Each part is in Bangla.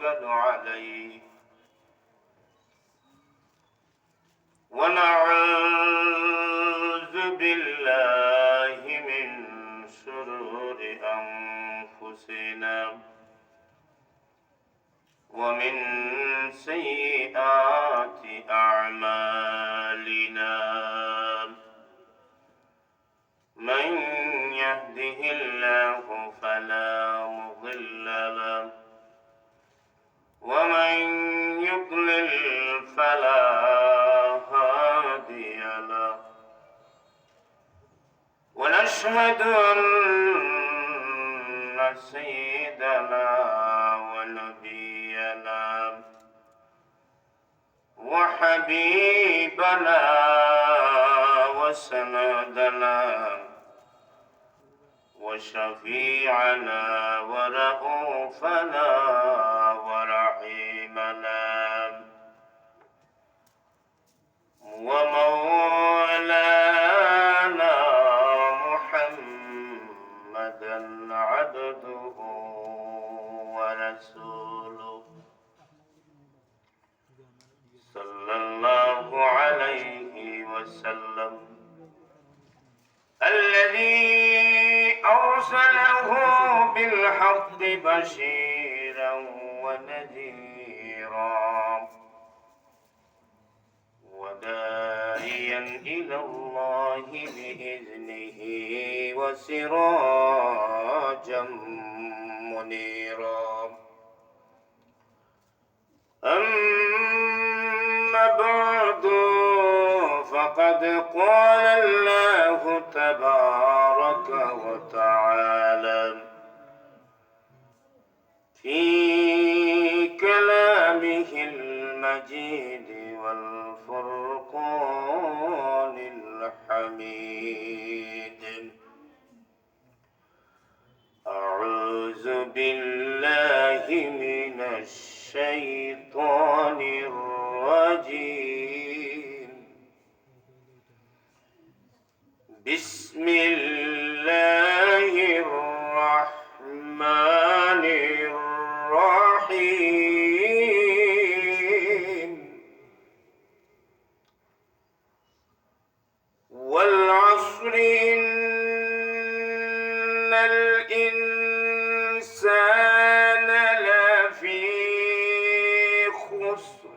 ونتوكل عليه ونعوذ بالله من شرور أنفسنا ومن سيئات أعمالنا من يهده الله فلا مضل له ومن يضلل فلا هادي له ونشهد أن سيدنا ونبينا وحبيبنا وسندنا وشفيعنا ورؤوفنا ورحيمنا ومولانا محمدا عبده ورسوله صلى الله عليه وسلم الذي أرسله بالحق بشيرا ونذيرا وداعيا إلى الله بإذنه وسراجا منيرا أما بعد فقد قال الله تبارك وتعالى في كلامه المجيد والفرقان الحميد أعوذ بالله من الشيطان الرجيم بسم الله الرحمن الرحيم والعصر إن الإنسان لفي خسر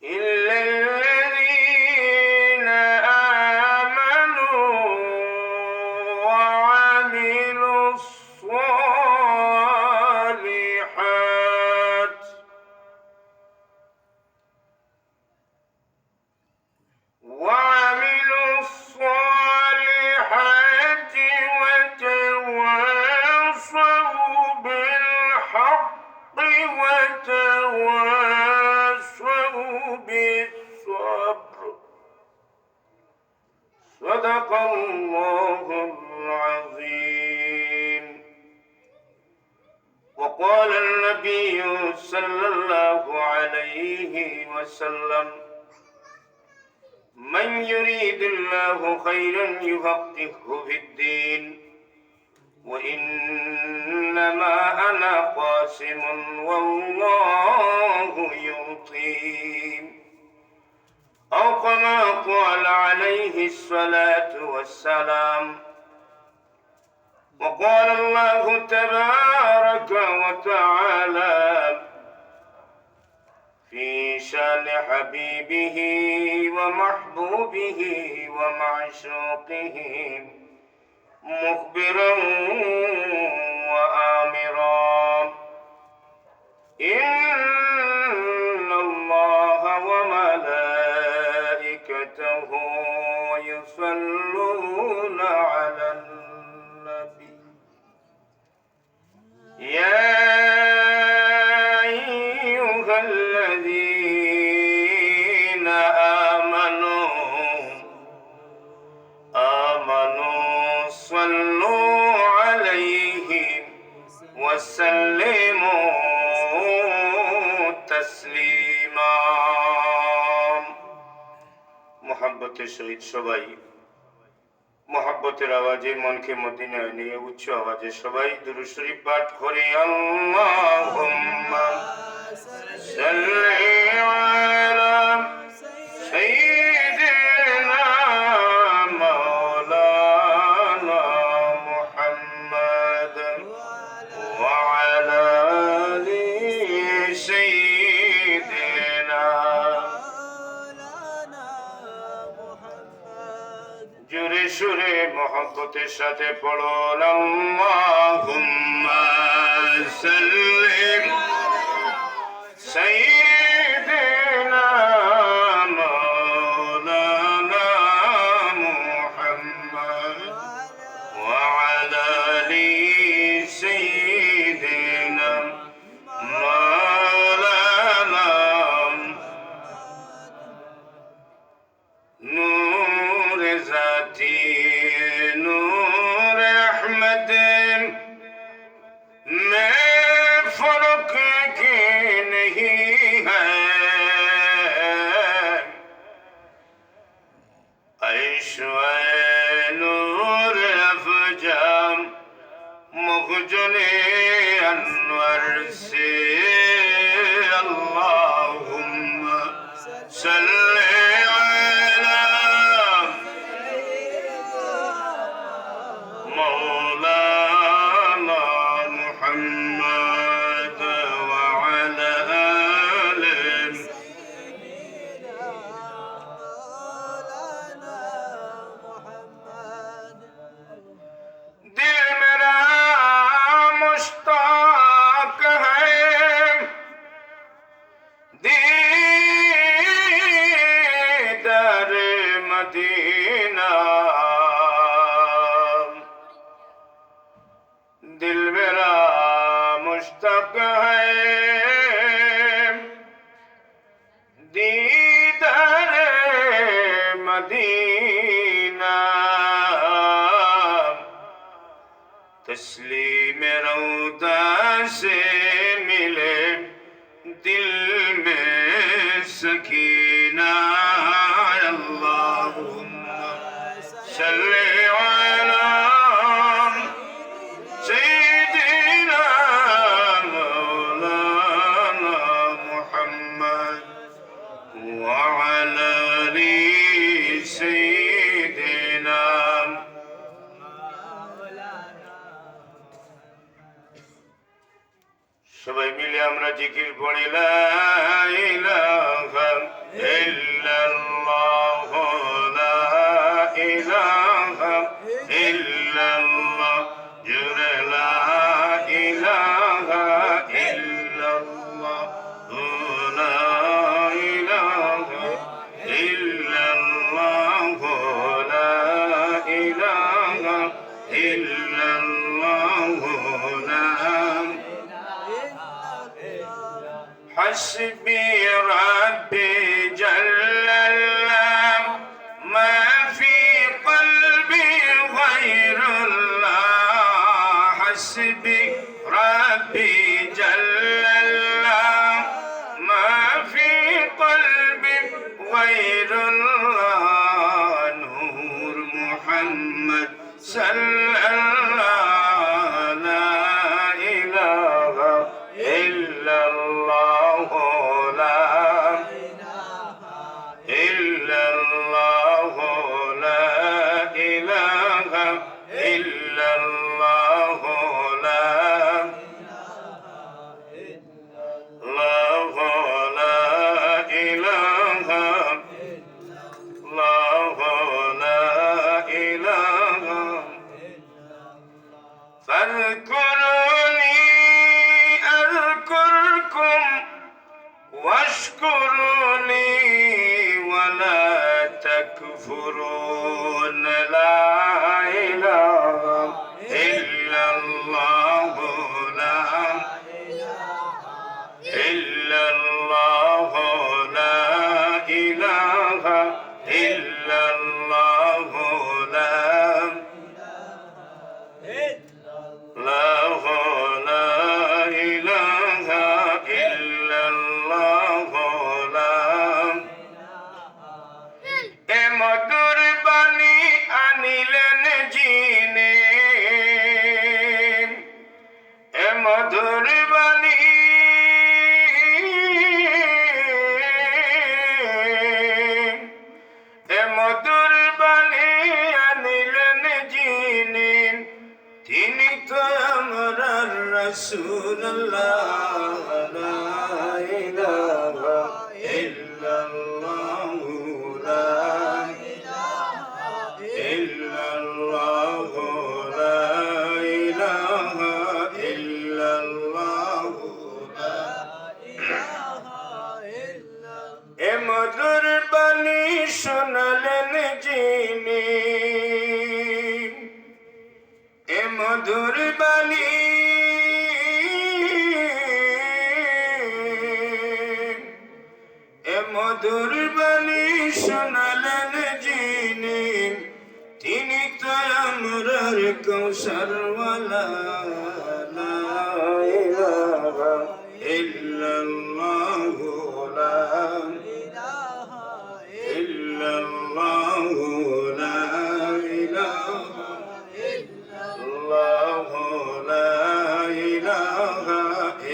إلا الذين آمنوا وعملوا الصالحات وتواصوا بالحق وتواصوا بالصبر صدق الله العظيم. وقال النبي صلى الله عليه وسلم من يريد الله خيرا يفقهه في الدين وإنما أنا قاسم والله يعطي أو كما قال عليه الصلاة والسلام. وقال الله تبارك وتعالى في شان حبيبه ومحبوبه ومعشوقه مخبرا وآمرا إن الله وملائكته يصلون على النبي يا أيها الذين آمنوا صلوا عليه وسلموا تسليما. محبت شهيد সবাই মোহাব্বতের আওয়াজে মনকে মদিনায় নিয়ে উচ্চ আওয়াজে সবাই দুরূদ শরীফ পাঠ করে আল্লাহুম্মা সাল্লি আলা সাইয়্যিদিনা মাওলানা মুহাম্মাদ ওয়া আলা আলি সাইয়্যিদিনা। জোরে সুরে মোহব্বতের সাথে পড়ো আল্লাহুম্মা সাল্লি সাইয়্যিদিনা মাওলানা মুহাম্মদ ওয়া আলা আলি সাইয়্যিদিনা মাওলানা नूर ज़ाती नूर अहमद में फर्क की नहीं है, ऐश्वर्य नूर अफ़जाम मुख़जले अनवर से अल्लाहुम्मा सल्ले مولانا محمد وعلى آله दिल मेरा मुश्ताक है दीदार मदीना, दिल मेरा मुश्ताक है दीदार मदीना, तस्लीम रौदा से मिले दिल में सकीना, अल्लाहुम्मा सल्ली अला سيدنا مولانا محمد وعلى آل سيدنا সবাই মিলে আমরা জিকির পড়ি লা ইলাহা ইল্লাল্লাহ লা ইলাহা ইল্লাল্লাহ জুরে লা ইলাহা ইল্লাল্লাহ লা ইলাহা ইল্লাল্লাহ লা ইলাহা ইল্লাল্লাহ লা حسبي ربي جل الله ما في قلبي غير الله، حسبي ربي جل الله ما في قلبي غير الله، نور محمد صلى الله لا إله إلا الله لا إلا الله لا إله إلا الله لا الله لا إله الله لا إله فاذكروني أذكركم واشكروني ولا تكفرون لا إله إلا الله لا إلا الله لا إله إلا الله لا لا إله إلا الله لا এ মধুর মধুর বাণী এ মধুর বাণী আনিলেন যিনি তিনি তো আমার রাসূলুল্লাহ লা ইলাহা ইল্লাল্লাহ লা ইলাহা ইল্লাল্লাহ লা ইলাহা ইল্লাল্লাহ লা ইলাহা ইল্লাল্লাহ এ মধুর বাণী শোনালেন যিনি এ মধুর বাণী এ মধুর বাণী শোনালেন যিনি তিনি তো আমরার কৌশলওয়ালা লা ইলাহা ইল্লাল্লাহ লা ইলাহা ইল্লাল্লাহ লা ইলাহা ইল্লাল্লাহ লা ইলাহা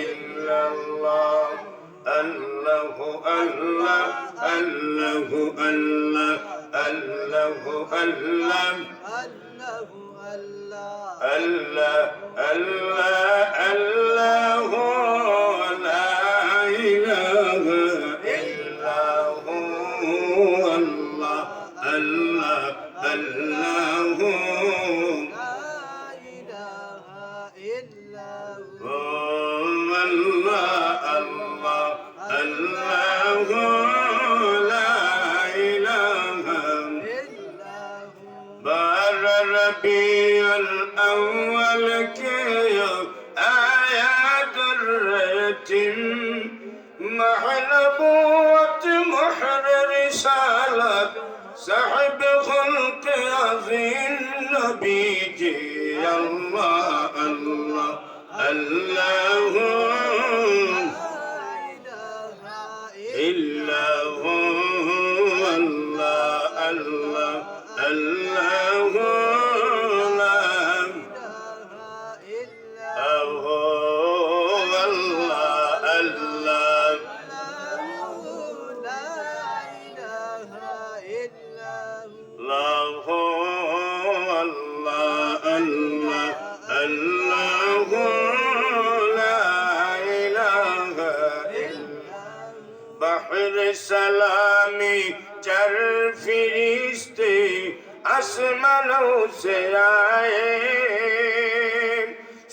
ইল্লাল্লাহ আল্লাহু আল্লাহ আল্লাহু আল্লাহ আল্লাহু আল্লাহ আল্লাহ আল্লাহ আল্লাহু লা ইলাহা ইল্লাহু আল্লাহ আল্লাহ আল্লাহু ربيع الأول كي آيات الرتم محلبوة محر رسالة صاحب خلق عظيم نبي جي الله الله الله إلا هو الله الله الله لا إله هو الله الله لا هو الله الله الله لا إله إلا بحر سلامي چر فرشتے आसमानों से आए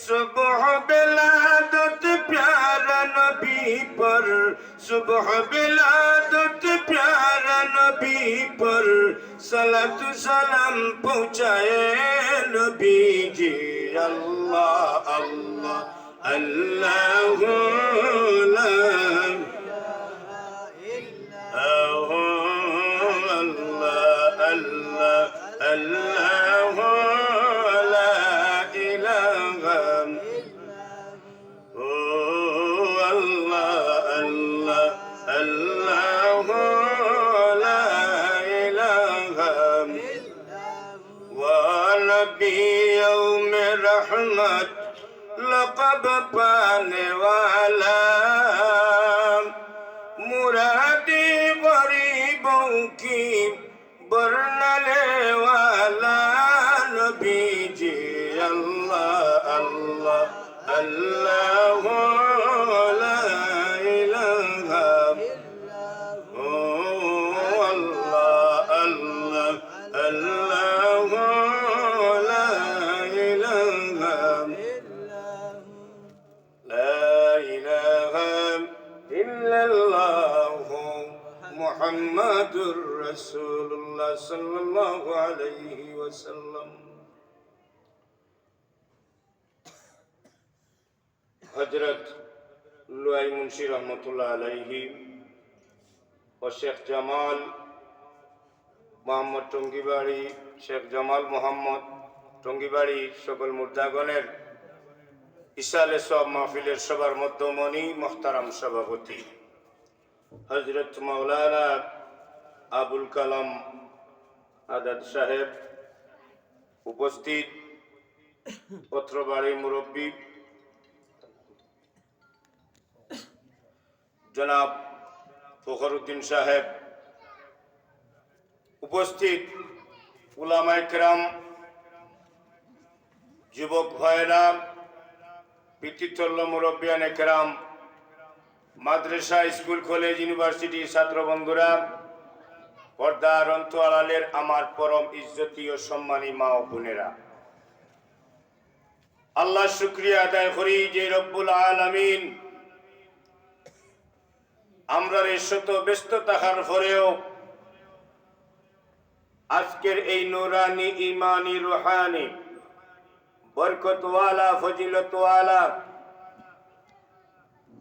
सुबह बिलादत प्यारा नबी पर सुबह बिलादत प्यारा नबी पर सलात सलाम पहुँचाए नबी जी अल्लाह अल्लाह अल्लाह ला الله لا إله هو الله الله الله لا إله ونبي يوم رحمت لقب पाने वाला मुरादी गरीबों की बरनले वाला नबी जी अल्लाह अल्लाह अल्लाह ला इलाहा ओ अल्लाह अल्लाह अल्लाह ला इलाहा ला इलाहा इल्लल्लाह मुहम्मदुर रसूलुल्लाह सल्लल्लाहु अलैहि वसल्लम हजरत लुआई मुंशी रहमतुल्लाह अलैहि और शेख जमाल मोहम्मद टंगीबाड़ी शेख जमाल मोहम्मद टंगीबाड़ी सकल मुर्दागणेर इसाले सब महफिलेर सबार मध्यमणि मोहताराम सभापति हजरत मौलाना আবুল কালাম আজাদ সাহেব উপস্থিত, পত্রবাড়ির মুরব্বী জনাব ফখরুদ্দিন সাহেব, উপস্থিত উলামায়ে কেরাম, যুবক ভাইরা, পিতৃতুল্য মুরব্বিয়ানে কেরাম, মাদ্রাসা, স্কুল, কলেজ, ইউনিভার্সিটি ছাত্র বন্ধুরা, পর্দার অন্তরালের আমার পরম ইজ্জতি ও সম্মানী মা ও বোনেরা, আল্লাহ শুকরিয়া আদায় করি যে রব্বুল আলামিন আমরা শত ব্যস্ত থাকার পরেও আজকের এই নুরানি, ইমানি, রুহানি, বরকতওয়ালা, ফজিলতওয়ালা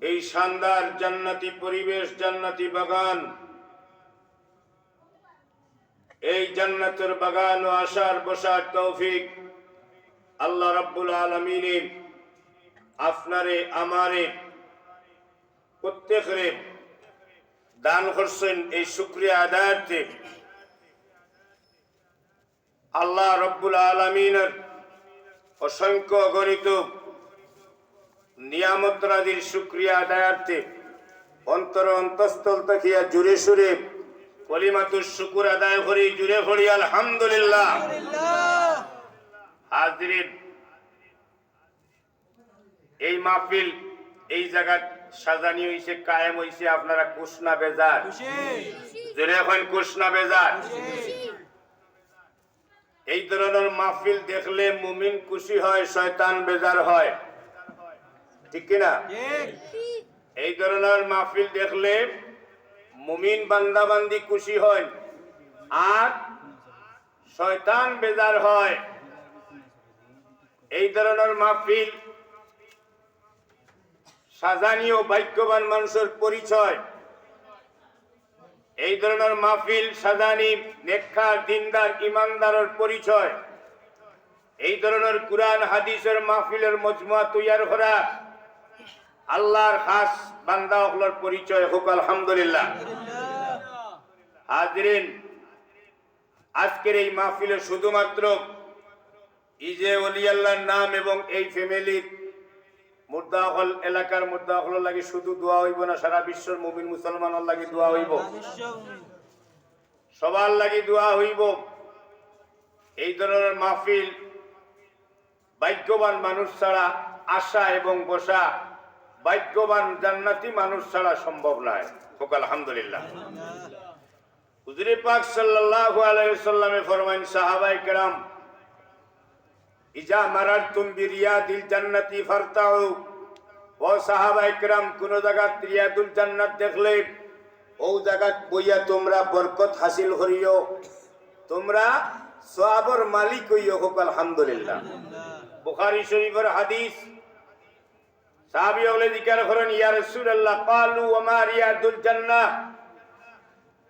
এই শানদার জান্নাতি পরিবেশ, জান্নাতি বাগান, এই জান্নাতের বাগান ও আসার বসার তৌফিক আল্লাহ রাব্বুল আলামিন আপনারে আমারে প্রত্যেকরে দান করছেন। এই শুকরিয়া আদায়ার্থে আল্লাহ রাব্বুল আলামিনের অসংখ্য গণিত নিয়ামত রাজির শুকরিয়া আদায়ার্থে অন্তর অন্তঃস্থল থেকে জুড়ে সুরে কলিমাতুর শুকুর আদায় করি, জুড়ে পড়ি আলহামদুলিল্লাহ। হাজিরিন, এই মাহফিল এই জায়গা সাজানি হইছে, কায়েম হইছে, আপনারা কুশনা বেজার, জুড়ে এখন কুশনা বেজার। এই ধরনের মাহফিল দেখলে মুমিন খুশি হয়, শয়তান বেজার হয়, ঠিক কিনা? এই ধরনের মাহফিল দেখলে মুমিন বান্দা বান্দি খুশি হয় আর শয়তান বেজার হয়। এই ধরনের মাহফিল সাজানি ও ভাগ্যবান মানুষের পরিচয়। এই ধরনের মাহফিল সাজানি নেককার, দিনদার, ইমানদারের পরিচয়। এই ধরনের কুরআন হাদিসের মাহফিলের মজমুয়া তৈয়ার করা আল্লাহর খাস বান্দা হলোর পরিচয় হোক আলহামদুলিল্লাহ। হাজিরিন, আজকের এই মাহফিলে শুধুমাত্র ইজে ওলি আল্লাহর নাম এবং এই ফ্যামিলির মুর্দাহল এলাকার মুর্দাহল লাগে শুধু দোয়া হইব না, সারা বিশ্বের মুমিন মুসলমানের লাগে দোয়া হইব, সবার লাগে দোয়া হইব। এই ধরনের মাহফিল ভাগ্যবান মানুষ ছাড়া আশা এবং বসা, ভাগ্যবান জান্নাতি মানুষ ছাড়া সম্ভব নয় হোক আলহামদুলিল্লাহ। হুজুর পাক সাল্লাল্লাহু আলাইহি ওয়াসাল্লামে ফরমায়েন, সাহাবায়ে কেরাম ইজা মারারতুম বিরিয়াদিল জান্নাতি ফারতাউ, ও সাহাবায়ে কেরাম কোন জায়গা রিয়াদুল জান্নাত দেখলে ও জায়গা বইয়া তোমরা বরকত হাসিল করিও, তোমরা সওয়াবের মালিক হইও হোক আলহামদুলিল্লাহ। বুখারী শরীফের হাদিস, সাহাবী হলে জিজ্ঞাসা করেন, ইয়া রাসূলুল্লাহ, ক্বালু ওয়া মা রিয়াদুল জান্নাহ,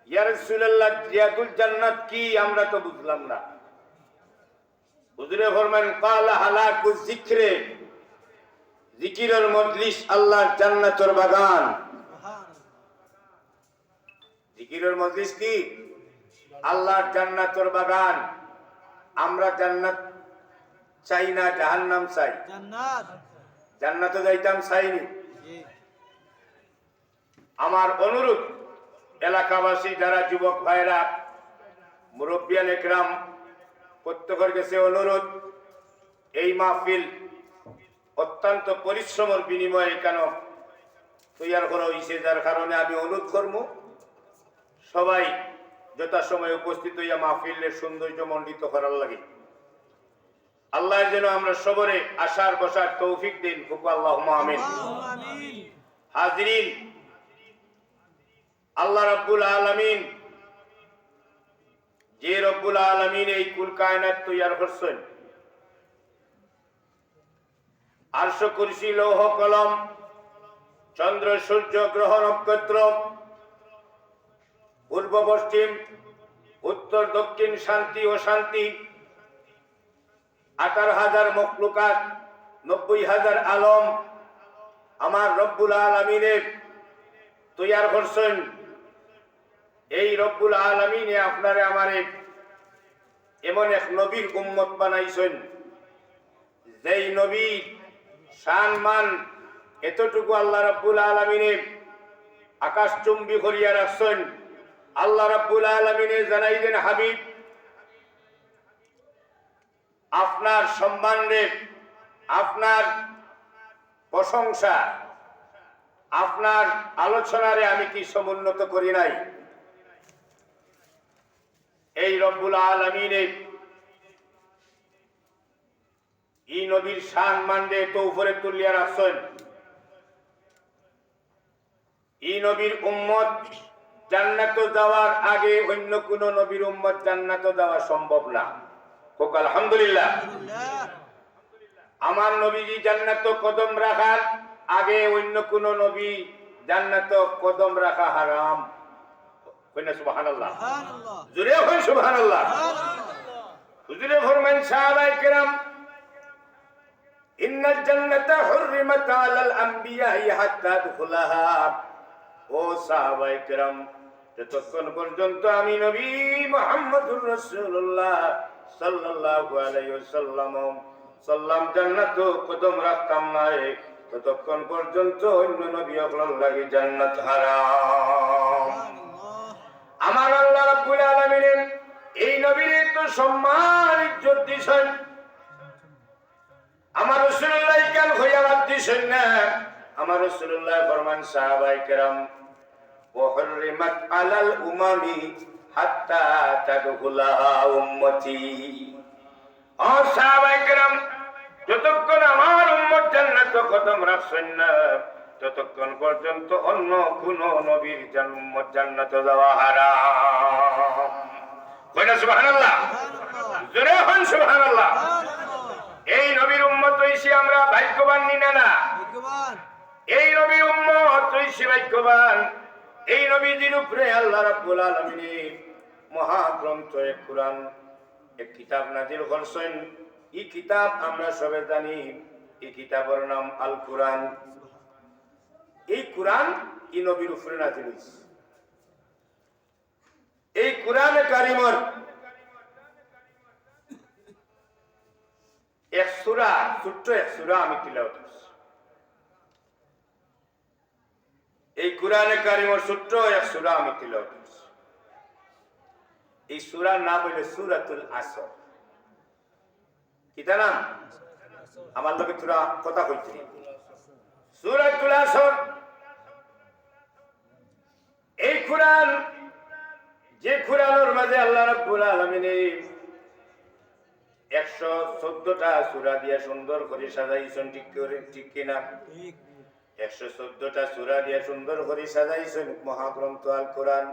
ইয়া রাসূলুল্লাহ রিয়াদুল জান্নাত কি, আমরা তো বুঝলাম না। হুজুরে ফরমান, ক্বালা হালাকুজ যিকরে, জিকিরের মজলিস আল্লাহর জান্নাতের বাগান। জিকিরের মজলিস কি? আল্লাহর জান্নাতের বাগান। আমরা জান্নাত চাই না, জাহান্নাম চাই। জান্নাতে যাইতাম চাইনি। আমার অনুরোধ এলাকাবাসী যারা যুবক ভাইরা, মুরব্বিয়ান একরাম, প্রত্যেকের কাছে অনুরোধ, এই মাহফিল অত্যন্ত পরিশ্রমের বিনিময়ে কেন তৈয়ার করা হয়েছে, যার কারণে আমি অনুরোধ করবো সবাই যথাসময়ে উপস্থিত হইয়া মাহফিলের সৌন্দর্য মণ্ডিত করার লাগে। আল্লাহ যেন আমরা সবরে আসার বসার তৌফিক দিন, আল্লাহুম্মা আমিন। হাজিরিন, আল্লাহ রাব্বুল আলামিন, যে রব্বুল আলামিন এই কুল কায়নাত তৈয়ার করছেন, আরশ, কুরসি, লৌহ কলম, চন্দ্র, সূর্য, গ্রহ, নক্ষত্র, পূর্ব পশ্চিম, উত্তর দক্ষিণ, শান্তি ও শান্তি, 18,000 মখলুকাত, 90,000 আলম আমার রব্বুল আলামিনের তৈয়ার করছেন। এই রব্বুল আলামিনে আপনারে আমারে এমন এক নবীর উম্মত বানাইছেন, যেই নবীর শান মান এতটুকু আল্লাহ রব্বুল আলামিনে আকাশ চুম্বি করিয়া রাখছেন। আল্লাহ রাব্বুল আলামিনে জানাইলেন, হাবিব আপনার সম্মানের, আপনার প্রশংসা, আপনার আলোচনারে আমি কি সমুন্নত করি নাই? এই রব্বুল আলামিনে এই নবীর শান মানলে তো উপরে তুলিয়া রাখছেন। এই নবীর উম্মত জান্নাত যাওয়ার আগে অন্য কোন নবীর উম্মত জান্নাত যাওয়া সম্ভব না। হোক আলহামদুলিল্লাহ। আমার নবীজি জান্নাত কদম রাখার আগে অন্য কোন নবী জান্নাত কদম রাখা হারাম। কইনা সুবহানাল্লাহ, জোরে কই সুবহানাল্লাহ। হুজুরে ফরমান, সাহাবায়ে কেরাম, ইন্নাল জান্নাতা হুররিমাত আলাল আমবিয়াই হাত্তা দুখুলাহা। ও সাহাবায়ে কেরাম, যতক্ষণ পর্যন্ত আমি নবী মুহাম্মদুর রাসূলুল্লাহ সাল্লাল্লাহু আলাইহি ওয়াসাল্লাম জান্নাত কদম রাখতাম না, ততক্ষণ পর্যন্ত অন্য নবী হকল লাগি জান্নাত হারাম। আমার আল্লাহ রাব্বুল আলামিন এই নবীর তো সম্মান ইজ্জত দিছেন। আমার রাসূলুল্লাহ কেন হইয়া বাদ দিছেন না? আমার রাসূলুল্লাহ ফরমান, সাহাবায়ে কেরাম, ওয়াহরিমাত আলাল উমামি হাত্তা তাদখুলাহা উম্মতি। ও সাহাবায়ে কেরাম, যতক্ষণ আমার উম্মত জান্নাত কদম রাখছেন না, ততক্ষণ পর্যন্ত অন্য কোন নবীর উম্মত জান্নাতে যাওয়া হারাম। কইনা সুবহানাল্লাহ, জোরে হন সুবহানাল্লাহ। এই নবীর উম্মত হইছি আমরা ভাগ্যবান নিনা না? এই নবীর উম্মত হইছি ভাগ্যবান। এই নবীজির উপরে আল্লাহ রাব্বুল আলামিন মহাগ্রন্থ এক কুরআন, এক কিতাব নাজিল করছেন। এই কিতাব আমরা সবে জানি, এই কিতাবের নাম আল কুরআন। এই কুরআন এই নবীর উপরে নাজিল হইছে। এই কুরআনে কারিমর এক সূরা, ছোট্ট এক সূরা আমি তিলাওয়াত করছি। এই কুরআনে কারিমর ছোট্ট এক সূরা আমি তিলাওয়াত করছি। এই সূরার নাম হইল সূরাতুল আসর। কিতা নাম? আমার লোকে তোরা কথা কইতে, সূরাতুল আসর। এই কুরআন, যে কুরআনের মাঝে আল্লাহ রাব্বুল আলামিন 114টা সূরা দিয়া সুন্দর করে সাজাইছেন। ঠিক কিনা? 114টা সূরা দিয়া সুন্দর করে সাজাইছেন মহাগ্রন্থ আল কোরআন।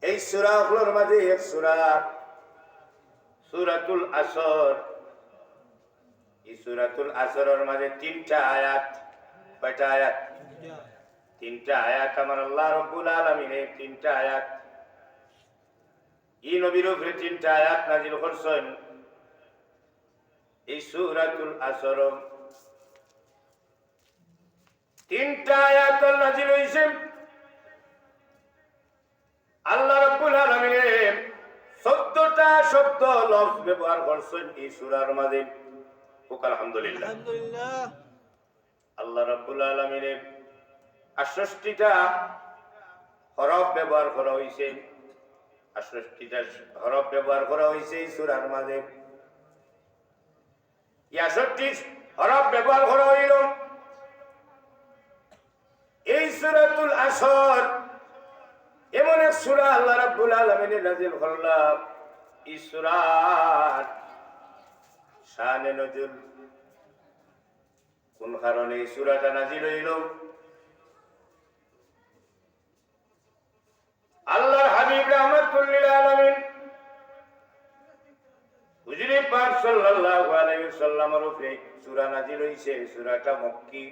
এই সূরাগুলোর মাঝে এক সূরা সূরাতুল আসর। এই সূরাতুল আসরের মাঝে 3টা আয়াত। কয়টা আয়াত? 3টা আয়াত। আমার আল্লাহ রাব্বুল আলামিন 3টা আয়াত এই নবীর উপরে 3টা আয়াত নাযিল করছেন। এই সূরাতুল আসর 3টা আয়াত নাযিল হইছে। আল্লাহ রাব্বুল আলামিন 14টা শব্দ লফজ ব্যবহার করছেন এই সূরার মাঝে। আলহামদুলিল্লাহ, আলহামদুলিল্লাহ। আল্লাহ রাব্বুল আলামিন 68টা হরফ ব্যবহার করা হইছে। 68টা হরফ ব্যবহার করা হইছে এই সূরার মাঝে। 68 হরফ ব্যবহার করা হইল এই সূরাতুল আসর। এমন এক সূরা আল্লাহ রাব্বুল আলামিন নাযিল করলেন। এই সূরার শানে নজুল কোন কারণে এই সূরাটা নাযিল হইল? আল্লাহর হাবিব রাহমাতুল লিল আলামিন হুজুর পাক সাল্লাল্লাহু আলাইহি ওয়াসাল্লামের উপরে সূরা নাযিল হইছে। সূরাটা মক্কি,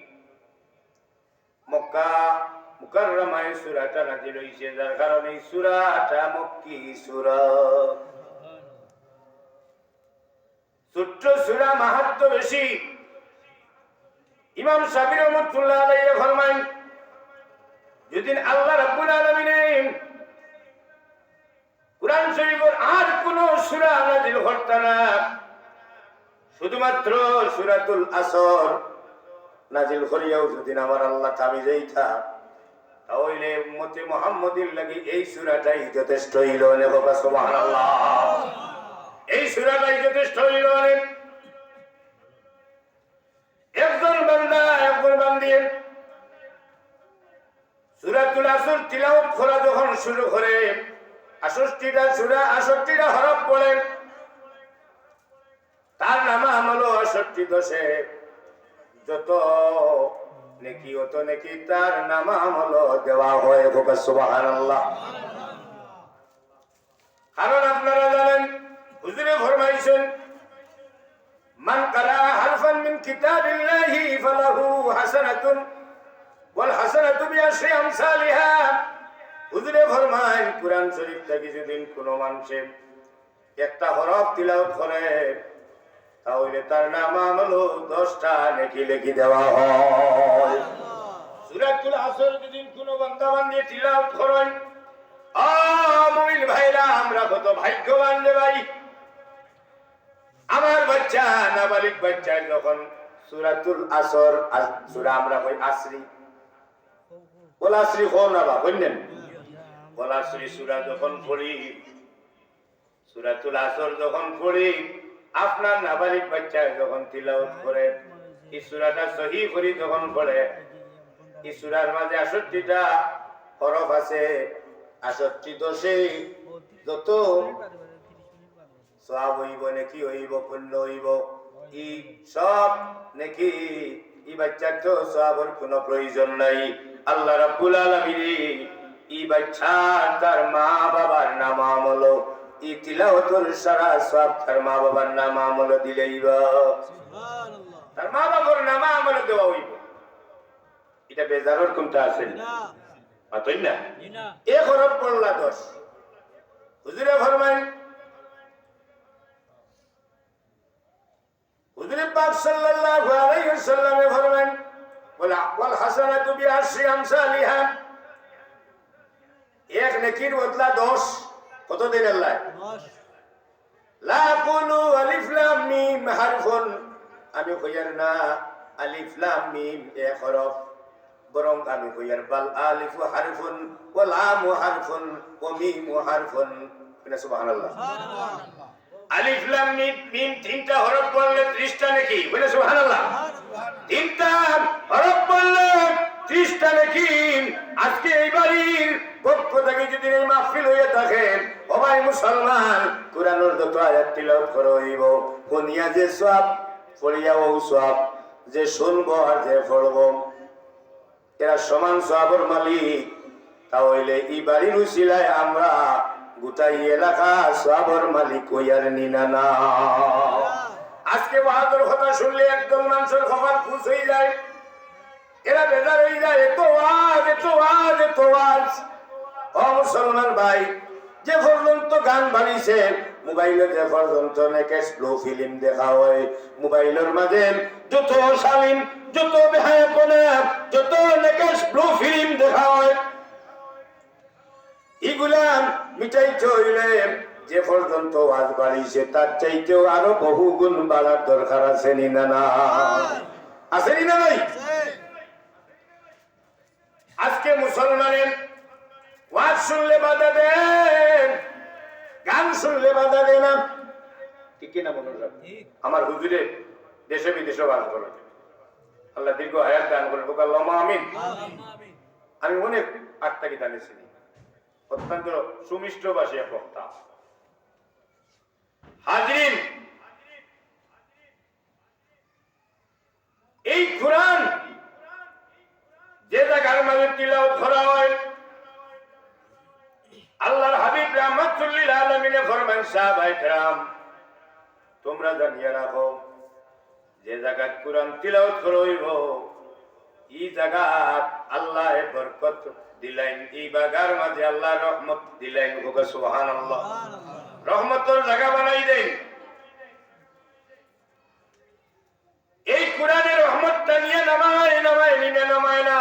মক্কা মুকাররমায় সূরাটা নাযিল হইছে, যার কারণে সূরাটা মক্কি সূরা। ছোট্ট সূরা, মাহাত্ম্য বেশি। ইমাম শাফিঈ রাহমাতুল্লাহ আলাইহি ফরমান, যদি আল্লাহ রাব্বুল আলামিন কুরআন শরীফের আর কোন সূরা নাযিল করতেন না, শুধুমাত্র সূরাতুল আসর নাজিল করিয়াও যদি আমার আল্লাহ থামি যাইতা তাহলে উম্মতে মুহাম্মদের লাগি এই সূরাটাই যথেষ্ট হইল নে বাবা সুবহানাল্লাহ। এই সূরাটাই যথেষ্ট হইল নে। একজন বান্দা একজন বান্দি সূরাতুল আসর তিলাওয়াত করা যখন শুরু করে 68টা সূরা 68টা হরফ পড়ে তার নাম হলো 68 দশে যত নেকি অত নেকি তার নাম হলো দেওয়া হয় সুবহানাল্লাহ। কারণ আপনারা জানেন হুজুরে ফরমাইছেন মান কারা হারফান মিন কিতাবিল্লাহি ফালাহু হাসানাতুন ওয়াল হাসানাতু বিআশরি আমসালিহা। হুজুরে ফরমায় কুরআন শরীফ থেকে যদি কোনো মানুষে একটা হরফ তিলাওয়াত করে তাহলে তার নাম হলো 10টা নেকি লিখে দেওয়া হয়। সূরাতুল আসর যদি কোনো বান্দা বান্দি তিলাওয়াত করেন মুমিন ভাইরা আমরা কত ভাগ্যবান রে ভাই। আমার বাচ্চা নাবালিগ বাচ্চা যখন সূরাতুল আসর সূরা আমরা কই আসরি ওয়াল আসরি না বা বলেন ওয়াল আসরি সূরা যখন পড়ি সূরাতুল আসর যখন পড়ি আপনার নাবালিগ বাচ্চা যখন তিলাওয়াত করে এই সূরাটা সহিহ করে যখন পড়ে এই সূরার মাঝে 68টা হরফ আছে 68 দশে যত সওয়াব হইব নাকি হইব পুণ্য হইব এই সব নাকি এই বাচ্চার তো সওয়াবের কোনো প্রয়োজন নাই। আল্লাহ রাব্বুল আলামিন এই বাচ্চা তার মা বাবার নাম হলো এই তিলাওয়াতের সারা সওয়াব তার মা বাবার নাম হলো দিলেইব সুবহানাল্লাহ। তার মা বাবার নাম হলো দেওয়া হইব। এটা বেজারের কোনটা আছে না আতই না এক হরফ পড়লা 10। হুজুরে ফরমায় হুজুরে পাক সাল্লাল্লাহু আলাইহি ওয়াসাল্লাম ফরমান ওয়াল হাসানাতু বিআশরি আমসালিহা। এক নেকির বদলা 10 কত দেন আল্লাহ 10। লা কুলু আলিফ লাম মিম হারফুন আমি কইয়ার না আলিফ লাম মিম এক হরফ বরং আমি কইয়ার বাল আলিফু হারফুন ওয়া লাম হারফুন ওয়া মিম হারফুন। সুবহানাল্লাহ। আলিফ লাম মিম তিনটা হরফ পড়লে 30টা নাকি বলে সুবহানাল্লাহ। তিনটা হরফ পড়লে 30টা নাকি। আজকে এই বাড়ির পক্ষ থেকে যদি এই মাহফিল হয়ে থাকে ও ভাই মুসলমান কুরআনের যত আয়াত তিলাওয়াত করা হইব কোনিয়া যে সওয়াব পড়িয়াও সওয়াব যে শুনবো আর যে পড়বো এরা সমান সওয়াবের মালিক। তাহলে এই বাড়ির উসিলায় আমরা গোটাই এলাকা সওয়াবের মালিক হইয়ার নিনা না। আজকে বাহাদুর কথা শুনলে একদম মানুষের খবর খুশ হয়ে যায়, এরা বেজার হয়ে যায়। এত ওয়াজ এত ওয়াজ এত ওয়াজ। ও মুসলমান ভাই যে পর্যন্ত গান বানিয়েছে মোবাইলে যে পর্যন্ত নেকেশ ব্লু ফিল্ম দেখা হয় মোবাইলের মাঝে যত শালীন যত বেহায়াপনা যত নেকেশ ব্লু ফিল্ম দেখা হয় এগুলা মিটাইতে হইলে যে পর্যন্ত ওয়াজ বাড়িয়েছে তার চাইতেও আরো বহু গুণ বাড়ার দরকার আছে নি না না আছে নি না ভাই। আজকে মুসলমানের ওয়াজ শুনলে বাধা দেন, গান শুনলে বাধা দেন না, ঠিক না মনে রাখবেন। আমার হুজুরে দেশে বিদেশে ওয়াজ করে, আল্লাহ দীর্ঘ হায়াত দান করে, আল্লাহুম্মা আমিন। আমি অনেক আত্মাকে জানিয়েছি, অত্যন্ত সুমিষ্ট ভাষী এক বক্তা। হাজরিন, এই কুরআন যে জায়গার মাঝে তিলাওয়াত করা হয় আল্লাহর হাবিব রাহমাতুল লিল আলামিনে ফরমান সাহাবায়ে কেরাম তোমরা জানিয়ে রাখো যে জায়গায় কুরআন তিলাওয়াত করা হইব এই জায়গায় আল্লাহ বরকত দিলেন, এই বাগার মাঝে আল্লাহ রহমত দিলেন। সুবহানাল্লাহ। রহমতের জায়গা বানাই দেন। এই কুরআনের রহমতটা নিয়ে নামায় নামায় নিয়ে নামায় না।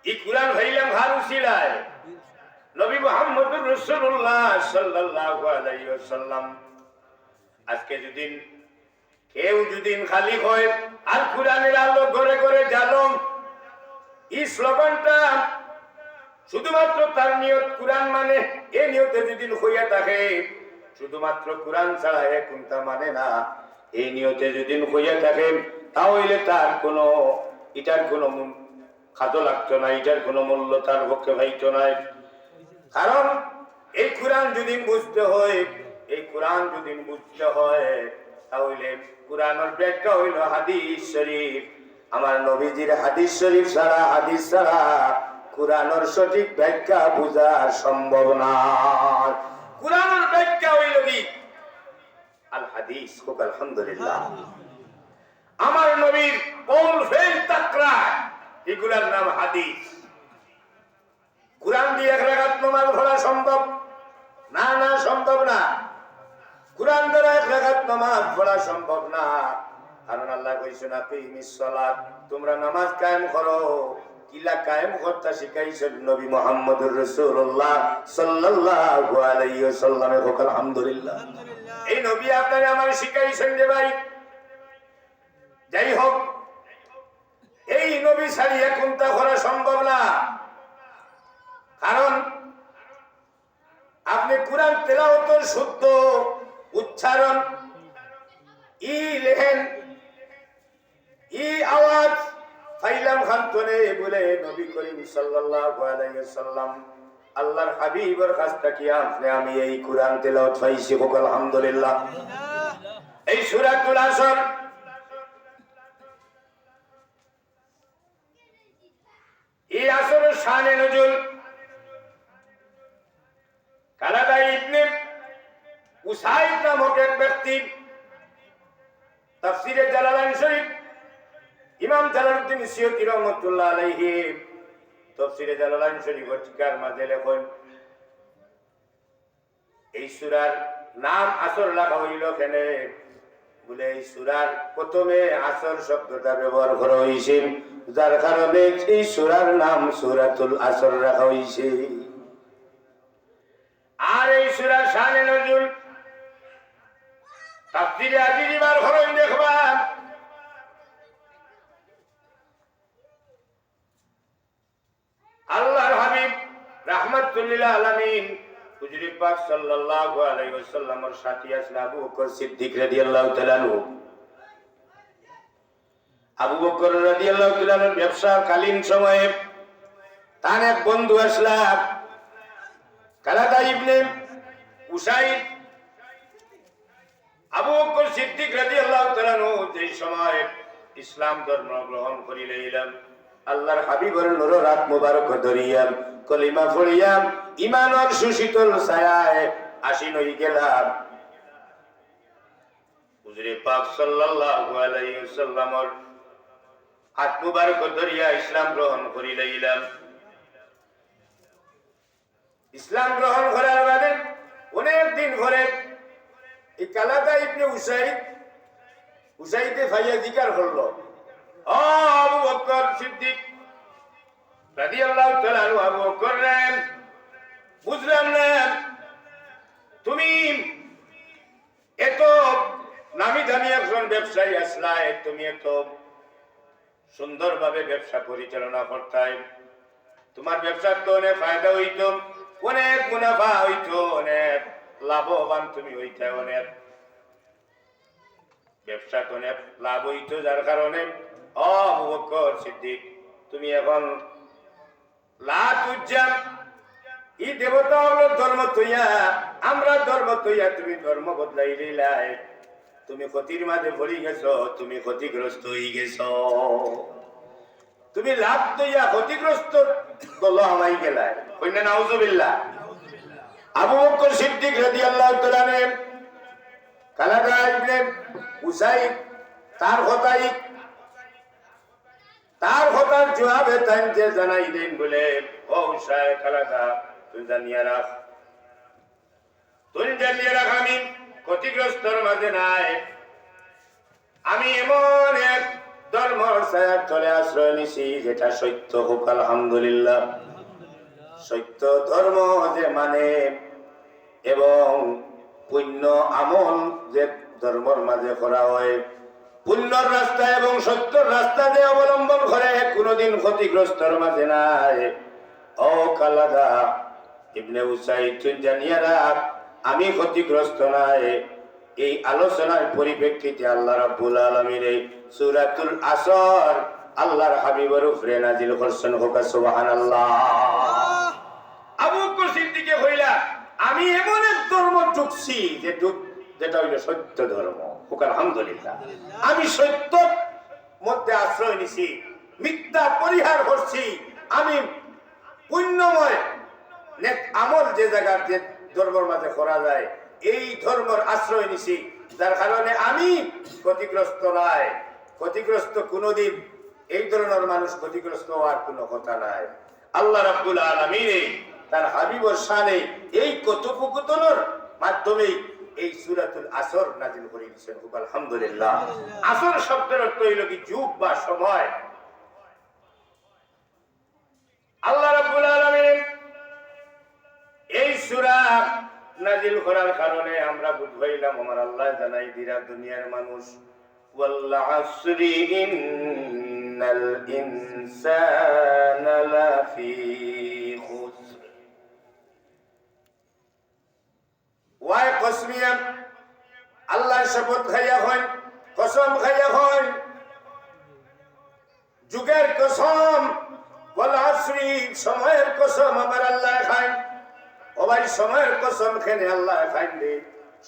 এই কুরআন হইলাম হারুসিলায় নবী মুহাম্মদুর রাসূলুল্লাহ সাল্লাল্লাহু আলাইহি ওয়াসাল্লাম আজকে যদি কেউ যদি খালি হয় আর কোরআনের আলো ঘরে ঘরে জ্বালম, এই স্লোগানটা শুধুমাত্র তার নিয়ত কোরআন মানে, এই নিয়তে যদি হইয়া থাকে শুধুমাত্র কোরআন ছাড়া কোনটা মানে না, এই নিয়তে যদি হইয়া থাকে তাহলে তার কোনো এটার কোনো খাদ্য লাগতো না, এটার কোনো মূল্য তার পক্ষে হইতো না। কারণ এই কোরআন যদি বুঝতে হয়, এই কোরআন যদি বুঝতে হয় তাহলে কোরআনের ব্যাখ্যা হইল হাদিস শরীফ। আমার নবীজির হাদিস শরীফ ছাড়া, হাদিস ছাড়া কোরআনের সঠিক ব্যাখ্যা বোঝা সম্ভব না। কোরআনের ব্যাখ্যা হইল কি? আল হাদিস। খুব আলহামদুলিল্লাহ। আমার নবীর কওল ফেল তাকরার, এগুলার নাম হাদিস। কোরআন দিয়ে এক রাকাত নামাজ পড়া সম্ভব না? না, সম্ভব না। কোরআন দ্বারা এক রাকাত নামাজ পড়া সম্ভব না। কারণ আল্লাহ কইছেন আকিমিস সালাত, তোমরা নামাজ কায়েম করো। কিলা কায়েম করতে শিখাইছেন নবী মুহাম্মদুর রাসূলুল্লাহ সাল্লাল্লাহু আলাইহি ওয়াসাল্লাম। আলহামদুলিল্লাহ। এই নবী আপনারে আমার শিখাইছেন যে ভাই, যাই হোক এই নবী ছাড়িয়ে কোনটা করা সম্ভব না। কারণ আপনি কোরআন তেলাওয়াত শুদ্ধ উচ্চারণ ই লেখেন, ই আওয়াজ ফাইলাম খান্তনে বলে নবী করিম সাল্লাল্লাহু আলাইহি ওয়াসাল্লাম আল্লাহর হাবিবের কাছ থেকে আপনি আমি এই কোরআন তেলাওয়াত পাইছি। আলহামদুলিল্লাহ। এই সূরাতুল আসর, এই আসরের শানে নজুল কালাদা ইবনে উসাইদ নামক এক ব্যক্তি তাফসীরে জালালাইন শরীফ, ইমাম জালালউদ্দিন সিয়ুতী রাহমাতুল্লাহ আলাইহি তাফসীরে জালালাইন শরীফের ঠিকার মাঝে লেখেন এই সূরার নাম আসর লেখা হইল কেন বলে এই সূরার প্রথমে আসর শব্দটা ব্যবহার করা হয়েছে, যার কারণে এই সূরার নাম সূরাতুল আসর রাখা হয়েছে। আর এই সূরার শানে নজুল তাফসীরে আজিজি বার হরই দেখবা আল্লাহর হাবিব রাহমাতুল লিল আলামিন হুজুর পাক সাল্লাল্লাহু আলাইহি ওয়াসাল্লামের সাথী আসলে আবু বকর সিদ্দিক রাদিয়াল্লাহু তাআলা আনহু। আবু বকর রাদিয়াল্লাহু তাআলা আনহুর ব্যবসার কালীন সময়ে তার এক বন্ধু আসলা কালাদা ইবনে উসাইদ। আবু বকর সিদ্দিক রাদিয়াল্লাহু তাআলা আনহু যেই সময় ইসলাম ধর্ম গ্রহণ করিলেন, আল্লাহর হাবিবের নূর রাত মুবারক ধরিয়াম কলিমা পড়িয়াম ঈমানের সুশীতল ছায়ায় আসীন হই গেলাম। হুজুরে পাক সাল্লাল্লাহু আলাইহি ওয়াসাল্লামের হাত মুবারক ধরিয়া ইসলাম গ্রহণ করিলাম। ইসলাম গ্রহণ করার বাদে অনেক দিন পরে এই কালাদা ইবনে উসাইদে ভাইয়া জিকার করলো, ও আবু বকর সিদ্দিক রাদিয়াল্লাহু তাআলা আনহু, আবু বকর রে, বুঝলাম না তুমি এত নামি দামি একজন ব্যবসায়ী আসলাই, তুমি এত সুন্দরভাবে ব্যবসা পরিচালনা করতাই, তোমার ব্যবসার তো অনেক ফায়দা হইত, অনেক মুনাফা হইত, অনেক লাভবান তুমি হইতে, অনেক ব্যবসা অনেক লাভ হইত, যার কারণে ও আবু বকর সিদ্দিক তুমি এখন ই দেবতা হলো ধর্ম তৈয়া, আমরা ধর্ম তৈয়া, তুমি ধর্ম বদলাই দিলাই, তুমি ক্ষতির মাঝে পড়ে গেছো, তুমি ক্ষতিগ্রস্ত হয়ে গেছো, তুমি লাভ তৈয়া ক্ষতিগ্রস্ত দল হামাই গেলাই। কইনা নাউজুবিল্লাহ। আবু বকর সিদ্দিক রাদিয়াল্লাহু তাআলা আনহু কালাদা ইবনে উসাইদ তার কথার জবাবে তাই যে জানাই দেন বলে, ও উসাইদ কালাদা তুই জানিয়ে রাখ, আমি ক্ষতিগ্রস্তর মাঝে নাই, আমি এমন এক ধর্মর ছায়ার তলে আশ্রয় নিছি যেটা সত্য। হোক আলহামদুলিল্লাহ। সত্য ধর্ম যে মানে এবং পুণ্য আমল যে ধর্মর মাঝে করা হয় পুণ্যর রাস্তা এবং সত্যর রাস্তা যে অবলম্বন করে কোনদিন ক্ষতিগ্রস্তর মাঝে নাই। ও কালাদা ইবনে উসাইদ তুই জানিয়ে রাখ, আমি ক্ষতিগ্রস্ত নাই। এই আলোচনার পরিপ্রেক্ষিতে আল্লাহ রাব্বুল আলামিন এই সূরাতুল আসর আল্লাহর হাবিবের উপরে নাজিল করছেন। হোক সুবহানাল্লাহ। আবু বকর সিদ্দিকে কইলা, আমি এমন এক ধর্ম ঢুকছি যেটা হইল সত্য ধর্ম। হোক আলহামদুলিল্লাহ। আমি সত্যর মধ্যে আশ্রয় নিছি, মিথ্যা পরিহার করছি। আমি পুণ্যময় নেক আমল যে জায়গার যে ধর্মের মাঝে করা যায় এই ধর্মের আশ্রয় নিছি, যার কারণে আমি ক্ষতিগ্রস্ত নাই। ক্ষতিগ্রস্ত কোনদিন এই ধরনের মানুষ ক্ষতিগ্রস্ত হওয়ার কোনো কথা নাই। আল্লাহ রাব্বুল আলামিন তার হাবিবের শানে এই কথোপকথনের মাধ্যমে এই সূরাতুল আসর নাযিল করে দিয়েছেন। আলহামদুলিল্লাহ। আসর শব্দের অর্থ হইল কি যুগ বা সময়। আল্লাহ রাব্বুল আলামিন এই সূরা নাযিল করার কারণে আমরা বুঝাইলাম, আমার আল্লাহ জানাই দিরা দুনিয়ার মানুষ, ওয়াল আসরি ইন্নাল ইনসানা লাফি খুসর। ওয়াই কসমিয়া, আল্লাহর শপথ খাইয়া হন, কসম খাইয়া হন, যুগের কসম, ওয়াল আসরি সময়ের কসম আমার আল্লাহ খান। ও ভাই সময়ের কসম খেনে আল্লাহ খান রে।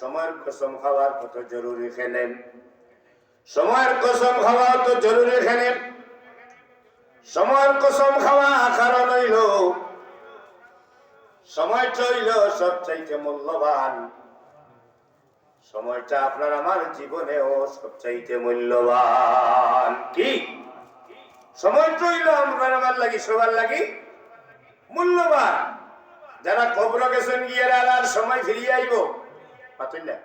সময়ের কসম খাওয়ার কত জরুরি খেলেন, সময়ের কসম খাওয়া তো জরুরি খেলেন। সময়ের কসম খাওয়া কারণ হইল সময়টা হইল সবচাইতে মূল্যবান। সময়টা আপনার আমার জীবনেও সবচাইতে মূল্যবান। কি সময়টা হইল আপনার আমার লাগি সবার লাগি মূল্যবান। যারা কবর গেছেন গিয়ে আর সময় ফিরিয়ে আইব পাতেন না,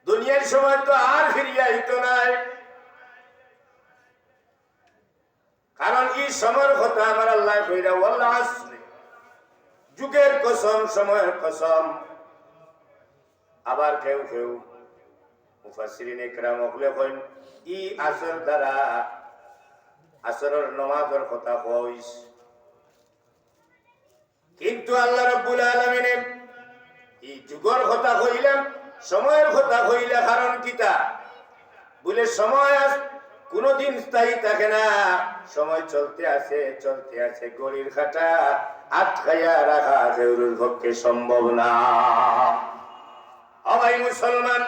দুনিয়ার সময় তো আর ফিরিয়ে আইতো নাই। কারণ এই সময়ের কথা আমার আল্লাহ কইরা ওয়াল আসর, যুগের কসম, সময়ের কসম। আবার কেউ কেউ মুফাসসিরিন ইকরাম বলেন এই আসর দ্বারা আসরের নামাজের কথা কইস। কিন্তু আল্লাহ রাব্বুল আলামিন এই যুগের কথা কইলেন, সময়ের কথা কইলে কারণ কিতা বলে সময় কোনদিন স্থায়ী থাকে না। সময় চলতে আছে চলতে আছে, গড়ির কাঁটা আটকাইয়া রাখা কেউর পক্ষে সম্ভব না। ও ভাই মুসলমান,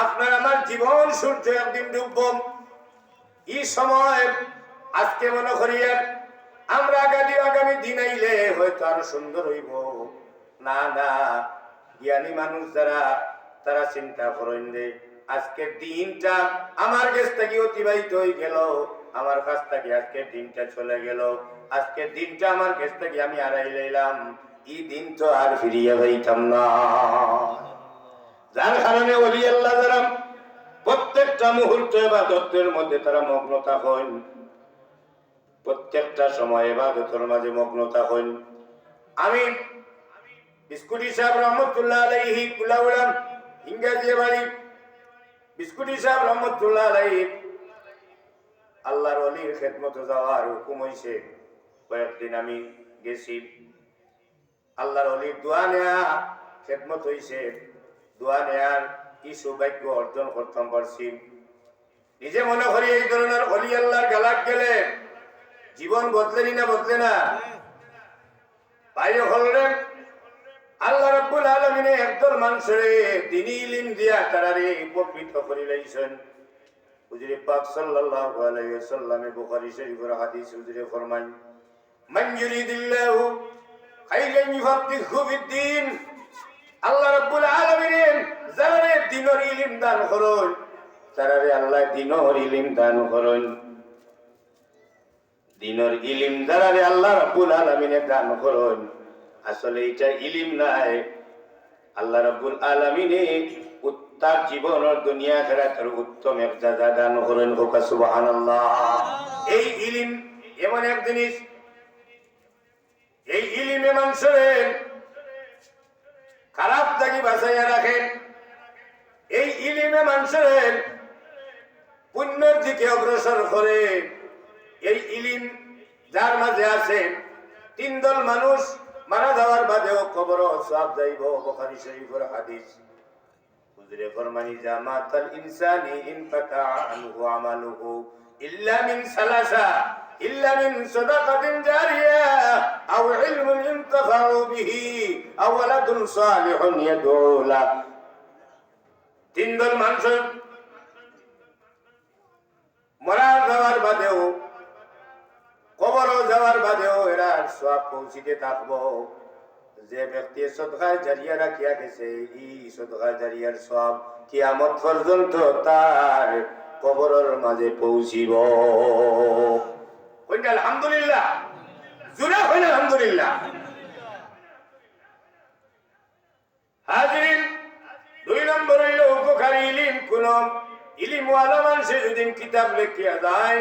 আপনার আমার জীবন সূর্য একদিন ডুবব। এই সময় আজকে মনে করিয়া আমরা আগামী দিন আইলে হয়তো আরো সুন্দর হইব। না না, জ্ঞানী মানুষ যারা তারা চিন্তা করেন রে, আজকের দিনটা আমার কাছ থেকে অতিবাহিত হয়ে গেল, আমার কাছ থেকে আজকের দিনটা চলে গেল, আজকের দিনটা আমার কাছ থেকে আমি হারাই লইলাম, এই দিন তো আর ফিরিয়ে পাইতাম না। যার কারণে ওলি আল্লাহ যারা প্রত্যেকটা মুহূর্ত ইবাদতের মধ্যে তারা মগ্ন থাকেন, প্রত্যেকটা সময় ইবাদতের মাঝে মগ্ন থাকেন। আমি বিস্কুটি সাহেব রহমতুল্লাহ আলাইহি কুলাউলাম ইংরেজি বাড়ি, বিস্কুটি সাহেব রহমতুল্লাহ আলাইহি আল্লাহর ওলির খেদমতে যাওয়ার হুকুম হইছে। কয়েকদিন আমি গেছি, আল্লাহর ওলির দোয়া নেয়া খেদমত হইছে। দোয়া নেয়ার কি সৌভাগ্য অর্জন করতাম পারছি। নিজে মনে করি এই ধরনের ওলি আল্লাহর গালাত গেলে জীবন বদলেনি না, বদলে না। বাইরে হলেন আল্লাহ রাব্বুল আলামিন একদল মানুষের দ্বীনি ইলম দিয়া তারারে উপকৃত করে লাইছেন। হুজুর পাক সাল্লাল্লাহু আলাইহি ওয়াসাল্লাম বুখারী শরীফের হাদিস হুজুরে ফরমান, মান ইউরিদিল্লাহু খাইরান ইউফাক্কিহু ফিদ্দীন। আল্লাহ রাব্বুল আলামিন যারারে দ্বীনের ইলম দান করেন, তারারে আল্লাহ দ্বীনের ইলম দান করেন। দ্বীনের ইলম যারারে আল্লাহ রাব্বুল আলামিন দান করেন, আসলে এটা ইলম নাই, আল্লাহ রাব্বুল আলামিন উত্তর জীবনের দুনিয়া আখিরাতের উত্তম মর্যাদা দান করেন। হোক সুবহানাল্লাহ। এই ইলম এমন এক জিনিস, এই ইলমে মানুষের খারাপ থাকি বাঁচাইয়া রাখেন। এই ইলমে মানুষের পুণ্যের দিকে অগ্রসর করে। এই ইলিম যার মাঝে আছে, 3 দল মানুষ মারা যাওয়ার বাদেও কবর সওয়াব যাইব। বুখারী শরীফের হাদিস। হুজুরে ফরমানি জামাতাল ইনসানি ইনকাতা আনহু আমালুহু ইল্লা মিন সালাসা, ইল্লা মিন সাদাকাতিন জারিয়া আও ইলমুন ইনতাফাউ বিহি আও ওয়ালাদুন সালিহুন ইয়াদউ লা। 3 দল মানুষ মারা যাওয়ার বাদেও, কবর যাওয়ার বাদেও এরা সওয়াব পৌঁছিতে থাকবো। যে ব্যক্তি সদকায়ে জারিয়া রাখিয়া গেছে, এই সদকায়ে জারিয়ার সওয়াব কিয়ামত পর্যন্ত তার কবরের মাঝে পৌঁছিব। কইনা আলহামদুলিল্লাহ, জোরে কইনা আলহামদুলিল্লাহ। হাজিরিন, 2 নম্বর হইল উপকারী ইলিম। কোন ইলিমওয়ালা মানুষে যদি কিতাব লিখিয়া যায়,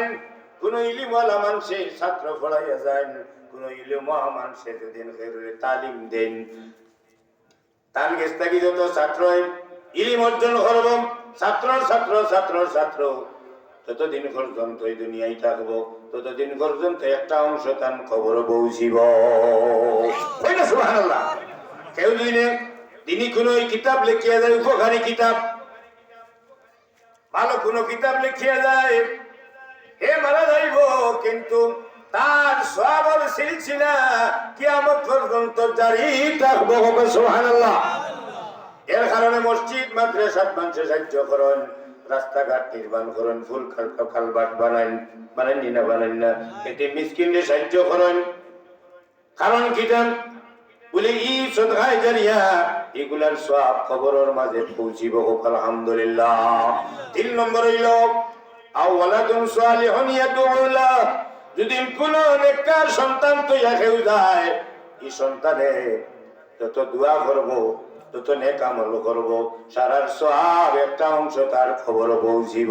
কোন ইলিমওয়ালা মানুষে ছাত্র পড়াইয়া যায়, কোন ইলিমওয়ালা মানুষে যদি তালিম দেন, তার কাছ থেকে যত ছাত্র ইলিম অর্জন করব, ছাত্র ছাত্র ছাত্র ছাত্র ততদিন পর্যন্ত এই দুনিয়ায় থাকবো, ততদিন পর্যন্ত একটা অংশ তার খবর পৌঁছিব। সুবহানাল্লাহ। কেউ যদি তিনি কোন কিতাব লিখিয়া যায়, উপকারী কিতাব, ভালো কোন কিতাব লিখিয়া যায়, হে মারা যাইব, কিন্তু তার সওয়াবের সিলসিলা কিয়ামত পর্যন্ত জারি থাকবে। সুবহানাল্লাহ। এর কারণে মসজিদ মাদ্রাসা মানুষের সাহায্য করেন, রাস্তাঘাট নির্মাণ করেন, ফুল খালবাট বানান, বানাইনি না বানান না, এতে মিসকিনদের সাহায্য করেন। কারণ কিটা বলে ই সদকায়ে জারিয়া, এগুলার সওয়াব কবরের মাঝে পৌঁছিব। আলহামদুলিল্লাহ। 3 নম্বর হইল আওয়ালাদুন সালিহুন ইয়াদউ লা। যদি কোন নেককার সন্তান তৈয়া কেউ যায়, এই সন্তানে যত দোয়া করব, তত নেক আমল করব, সারার সওয়াব একটা অংশ তার খবর পৌঁছিব।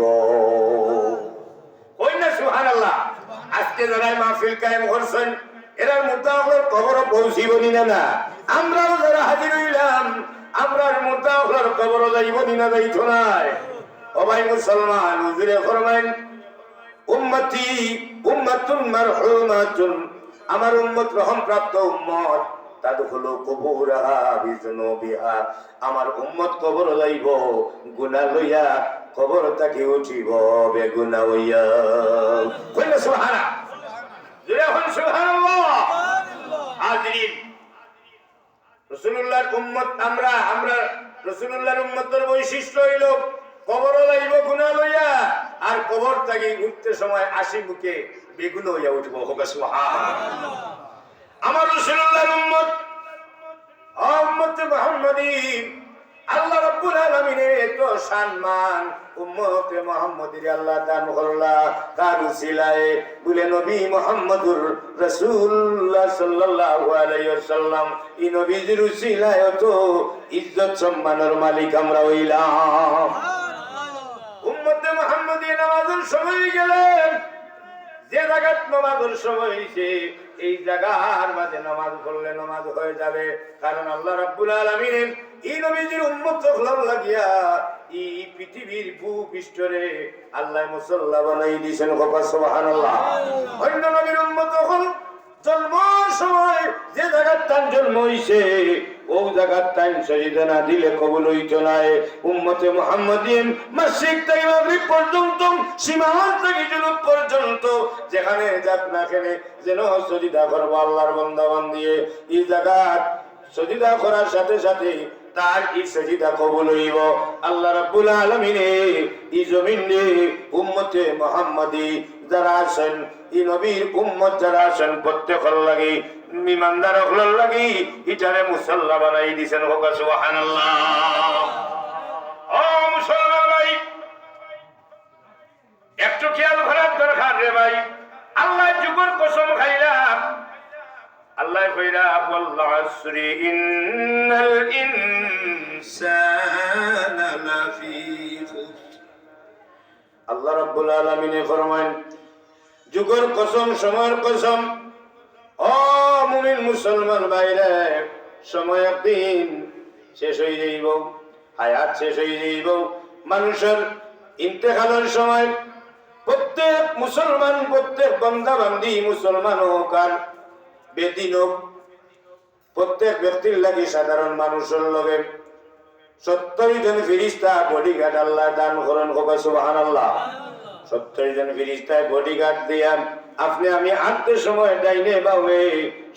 কই না সুবহানাল্লাহ। আজকে যারা মাহফিল কায়েম করছেন, এরার মুতাওয়াক্কিল খবর পৌঁছিব না না? আমরাও যারা হাজির হইলাম, আমরার মুতাওয়াক্কিল খবর যাইব না যাইত না? ও ভাই মুসলমান, হুজুরে ফরমায়েন উম্মতি উম্মাতুন মারহুমাতুন, আমার উম্মত রহম প্রাপ্ত উম্মত, তাদখুলু কুবুরাহা বিযুনুবিহা, আমার উম্মত কবর যাইব গুনাহ লইয়া, কবর থেকে উঠিব বেগুনাহ হইয়া। কইনা সুবহানাল্লাহ, জোরে বল সুবহানাল্লাহ। হাজিরিন, রাসূলুল্লাহর উম্মত আমরা রাসূলুল্লাহর উম্মতের বৈশিষ্ট্য হইল কবর যাইব গুনাহ লইয়া, আর কবর থেকে উঠতে সময় 80 মুখে বেগুন হইয়া উঠব। সুবহানাল্লাহ। আমার রাসূলুল্লাহর উম্মত, উম্মতে মুহাম্মাদী, আল্লাহ রাব্বুল আলামিনের এত সম্মান উম্মতে মুহাম্মাদীর আল্লাহ দান করলা। কার উসিলায় বলে নবী মুহাম্মদুর রাসূলুল্লাহ সাল্লাল্লাহু আলাইহি ওয়াসাল্লাম, এই নবীর উসিলায় তো ইজ্জত সম্মানের মালিক আমরা হইলাম। উম্মতে মুহাম্মাদী নামাজের সময় গেলেন, যে জায়গাত নামাজের সময় হইছে, এই জায়গার মাঝে নামাজ পড়লে নামাজ হয়ে যাবে। কারণ আল্লাহ রাব্বুল আলামিন এই নবীর উম্মত হলার লাগিয়া এই পৃথিবীর ভূপৃষ্ঠরে আল্লাহ মুসাল্লা বানাই দিয়েছেন। সুবহানাল্লাহ। অন্য নবীর উম্মত হল জন্মের সময় যে জায়গার তার জন্ম হইছে, ও জায়গার টাইম সজিদা না দিলে কবুল হইতো না। উম্মতে মুহাম্মাদিন মাসিক থেকে মাগরিব পর্যন্ত, সীমান্ত থেকে জুনুব পর্যন্ত, যেখানে যাক না কেনে যেন সজিদা করবো আল্লাহর বান্দা বান্দি। এই জায়গাত সজিদা করার সাথে সাথে তার এই সজিদা কবুল হইব। আল্লাহ রাব্বুল আলামিনে এই জমিনে উম্মতে মুহাম্মাদি যারা আছেন, এই নবীর উম্মত যারা আছেন, প্রত্যেকের লাগি ইমানদার হলার লাগি ইটারে মুসাল্লা বানাই দিয়েছেন। সুবহানাল্লাহ। ও মুসলমান ভাই, একটু খেয়াল করার দরকার রে ভাই। আল্লাহ যুগের কসম খাইলাম, আল্লাহ কইরা ওয়াল আসরি ইন্নাল ইনসানা লাফি খুসর। আল্লাহ রাব্বুল আলামিন ফরমান, যুগের কসম, সময়ের কসম, ও মুমিন মুসলমান ভাইরা, সময় একদিন শেষ হয়ে যাইব, হায়াত শেষ হয়ে যাইব। মানুষের ইন্তেকালের সময় প্রত্যেক মুসলমান, প্রত্যেক বান্দা বান্দি মুসলমান হোক আর বেদিন হোক, প্রত্যেক ব্যক্তির লাগি সাধারণ মানুষের লগে 70 জন ফেরেশতা বডিগার্ড আল্লাহ দান করেন। সুবহানাল্লাহ। 70 জন ফেরেশতায় বডিগার্ড দিয়া আপনি আমি আনতে সময় ডাইনে বামে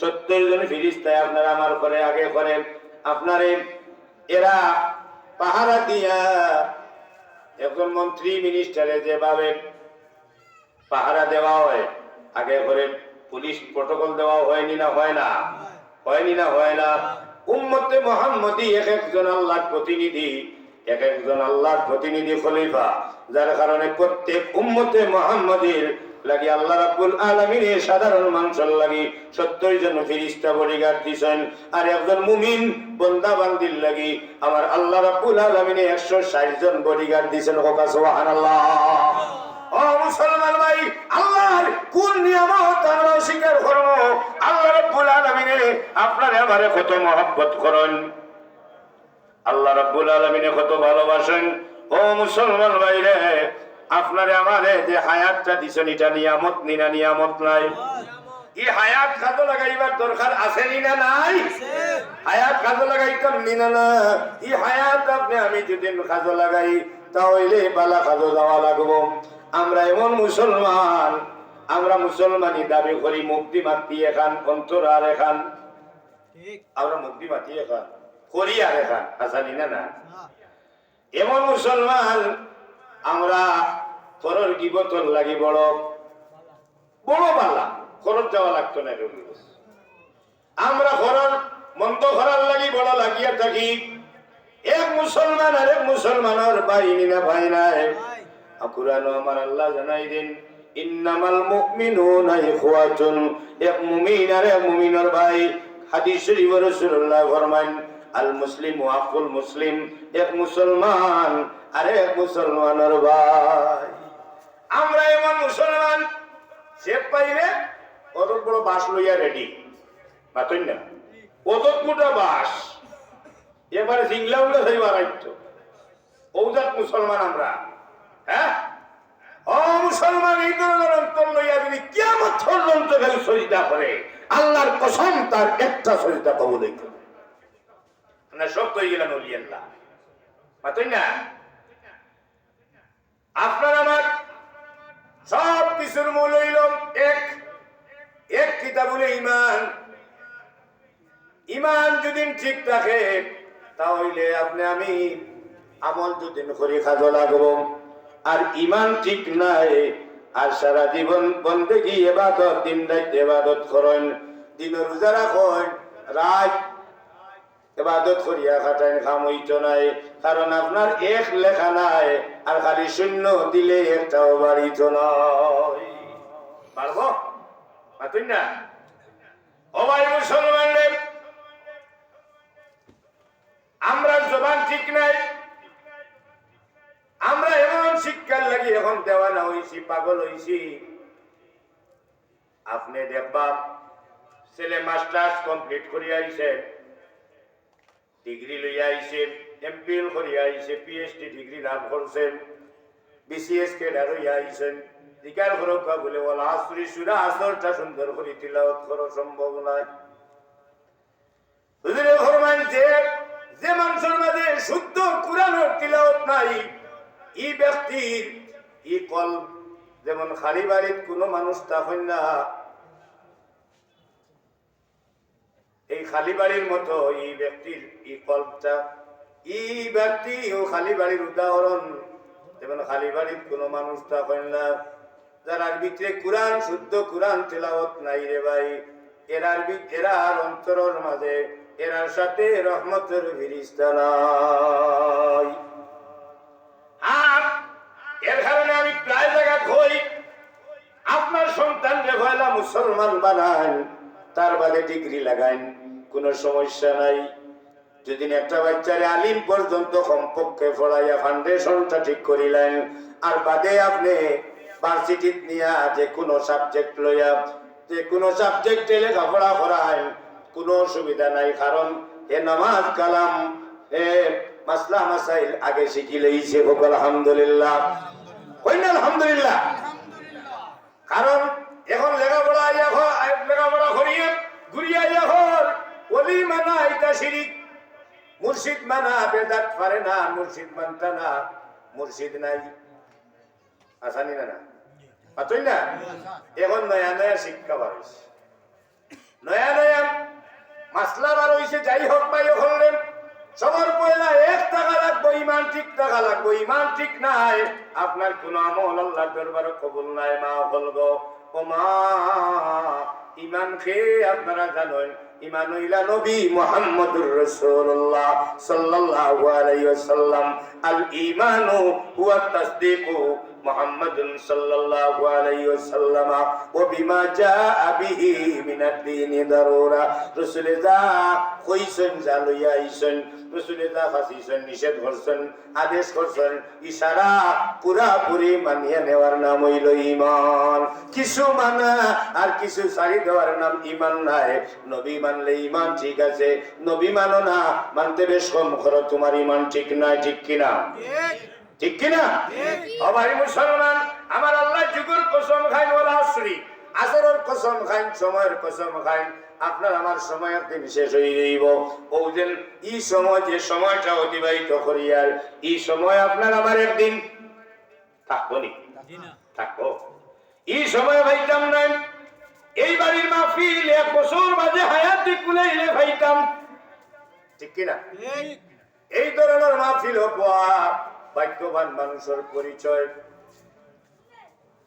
70 জন ফেরেশতায় আপনারা আমার করে আগে করেন, আপনারে এরা পাহারা দিয়া একজন মন্ত্রী মিনিস্টারে যেভাবে পাহারা দেওয়া হয় আগে করে পুলিশ প্রটোকল দেওয়া হয়নি না হয় না, হয়নি না হয় না। উম্মতে মুহাম্মদী এক একজন আল্লাহর প্রতিনিধি, এক একজন আল্লাহর প্রতিনিধি খলিফা, যার কারণে প্রত্যেক উম্মতে মুহাম্মদীর লাগি আল্লাহ রাব্বুল আলামিনের সাধারণ মানুষের লাগি 70 জন ফেরেশতা বডিগার্ড দিছেন। আর একজন মুমিন বান্দা বান্দির লাগি আমার আল্লাহ রাব্বুল আলামিনের 160 জন বডিগার্ড দিছেন। সুবহানাল্লাহ। ও মুসলমান ভাই, আল্লাহর কোন নিয়ামত আমরা স্বীকার করব? আল্লাহ রাব্বুল আলামিনে আপনারে আমারে কত মহব্বত করেন, আল্লাহ রাব্বুল আলামিনে কত ভালোবাসেন। ও মুসলমান ভাই রে, আপনারে আমারে যে হায়াতটা দিছেন এটা নিয়ামত নিনা নিয়ামত নাই? এই হায়াত কাজে লাগাইবার দরকার আছে না নাই? হায়াত কাজে লাগাইতাম নিনা না। এই হায়াত আপনি আমি যদি কাজে লাগাই তাহলে বালা কাজে যাওয়া লাগবো। আমরা এমন মুসলমান, আমরা মুসলমানি দাবি করি মুক্তি মাতি এখান অন্তর আর এখান, আমরা মুক্তি মাতি এখান করি আর এখান আসানি না না। এমন মুসলমান আমরা পরের গিবতর লাগি বড় বড় বালা খরচ যাওয়া লাগতো না। আমরা খরচ মন্দ করার লাগি বড় লাগিয়া থাকি। এক মুসলমান আর এক মুসলমানের বাহিনী না ভাই নাই। কুরআন আমার আল্লাহ জানাই দেন ইন্নামাল মুমিনুনা ইখওয়াতুন, এক মুমিন আর এক মুমিনের ভাই। হাদিস শরীফে রাসূলুল্লাহ ফরমান আল মুসলিমু আখুল মুসলিম, এক মুসলমান আর এক মুসলমানের ভাই। আমরা এমন মুসলমান সে পাইলে অত বড় বাস লইয়া রেডি মাতই না, অত মোটা বাস এবারে সিংলা উড়ে যাইবা রাইতো ওজাত মুসলমান আমরা। হ্যাঁ ও মুসলমান, এই ধরনের অন্তর লইয়া যদি কিয়ামত পর্যন্ত খালি সজদা করে আল্লাহর কসম তার একটা সজদা কবুল হইতো না। সব তো গেলেন ওলি আল্লাহ মাতই না। আপনার আমার সব কিছুর মূল হইল এক কিতাবুল ঈমান। ঈমান যদি ঠিক থাকে তাহলে আপনি আমি আমল দুদিন করে কাজে লাগবো। আর ঈমান ঠিক নাই আর সারা জীবন বন্দেগী ইবাদত দিন রাত ইবাদত করেন, দিন রোজা রাখেন, রাত ইবাদত করিয়া খাটাইন, কাম হইতো নাই। কারণ আপনার এক লেখা নাই আর খালি শূন্য দিলে একটাও বাড়িত নয়। পারবো মাতুই না? ও ভাই মুসলমান, আমরা জবান ঠিক নাই, আমরা এমন শিক্ষার লাগি এখন দেওয়ানা হইছি, পাগল হইছি। আপনি দেখবা ছেলে মাস্টার্স কমপ্লিট করিয়া আইছে, ডিগ্রি লইয়া আইছে, এমপিএল করিয়া আইছে, পিএইচডি ডিগ্রি লাভ করছেন, বিসিএস কেডার হইয়া আইছেন। জিকার করক বলে ওলা আসরি সুরা আসরটা সুন্দর করে তিলাওয়াত করা সম্ভব নয়। হুজুরে ফরমান যে মানুষের মাঝে শুদ্ধ কুরআনের তিলাওয়াত নাই, এই ব্যক্তির এই কলব যেমন খালি বাড়ির কোনো মানুষ তখন না, এই খালি বাড়ির মতো এই ব্যক্তির এই কলবটা, এই ব্যক্তি ও খালি বাড়ির উদাহরণ। যেমন খালি বাড়ির কোনো মানুষ তখন না, যার ভিতরে কুরআন শুদ্ধ কুরআন তেলাওয়াত নাই রে ভাই, এরার অন্তরের মাঝে এরার সাথে রহমতের ফেরেশতা নাই। এর কারণে আমি প্রায় জায়গা কই আপনার সন্তানকে পয়লা মুসলমান বানান, তার বাদে ডিগ্রি লাগাইন, কোনো সমস্যা নাই। যদি একটা বাচ্চারে আলিম পর্যন্ত কমপক্ষে পড়াইয়া ফাউন্ডেশনটা ঠিক করিলেন, আর বাদে আপনি ভার্সিটিত নিয়া যে কোনো সাবজেক্ট লইয়া যে কোনো সাবজেক্টে লেখাপড়া করায় কোনো অসুবিধা নাই। কারণ এ নামাজ কালাম এ মাসলা মাসাইল আগে শিখি লইছে। আলহামদুলিল্লাহ, কইনা আলহামদুলিল্লাহ। কারণ এখন লেখাপড়া লেখাপড়া করিয়ে ঘুরিয়া এখন ওলি মানা এটা শিরিক, মুর্শিদ মানা বেদাত পারে না, মুর্শিদ মানতা না, মুর্শিদ নাই আসানি না পাতই না। এখন নয়া নয়া শিক্ষা বার হয়েছে, নয়া নয়া মাসলা বার হয়েছে। যাই হোক ভাই হলেন সবার পয়লা 1 টাকা লাগবো, ইমান ঠিক টাকা লাগবো। ইমান ঠিক নাই আপনার কোন আমল আল্লাহর দরবারে কবুল নাই। মা বলবো ও মা, ইমান খেয়ে আপনারা জানেন ইমান হইলা নবী মুহাম্মদুর রাসূলুল্লাহ সাল্লাল্লাহু আলাইহি ওয়াসাল্লাম। আল ঈমানু হুয়া তাসদীকু মুহাম্মাদুন সাল্লাল্লাহু আলাইহি ওয়াসাল্লাম ওয়া বিমা জাআ বিহি মিনাদ-দীনি দারুরা। রাসূলে যা কইছেন, যা লইয়া আইছেন, রাসূলে যা ফাসিছেন, নিষেধ করছেন, আদেশ করছেন, ইশারা পুরাপুরি মানিয়ে নেওয়ার নাম হইল ঈমান। কিছু মানা আর কিছু ছাড়ি দেওয়ার নাম ঈমান নাই। নবী মানলে ঈমান ঠিক আছে, নবী মানো না, মানতে বেশ কম করো, তোমার ঈমান ঠিক নাই। ঠিক কিনা? ঠিক কিনা? ও ভাই মুসলমান, আমার আল্লাহ যুগের কসম খাইন, ওলা আসরি আসরের কসম খাইন, সময়ের কসম খাইন, আপনার আমার সময় একদিন শেষ হয়ে যাইব। ও যেন এই সময়, যে সময়টা অতিবাহিত করি, আর এই সময় আপনার আমার একদিন থাকবো নি? থাকবো। এই সময় ভাইতাম নাই, এই বাড়ির মাহফিল 1 বছর বাজে হায়াতে কুলাইলে ভাইতাম। ঠিক কিনা? এই ধরনের মাহফিল ভাগ্যবান মানুষের পরিচয়।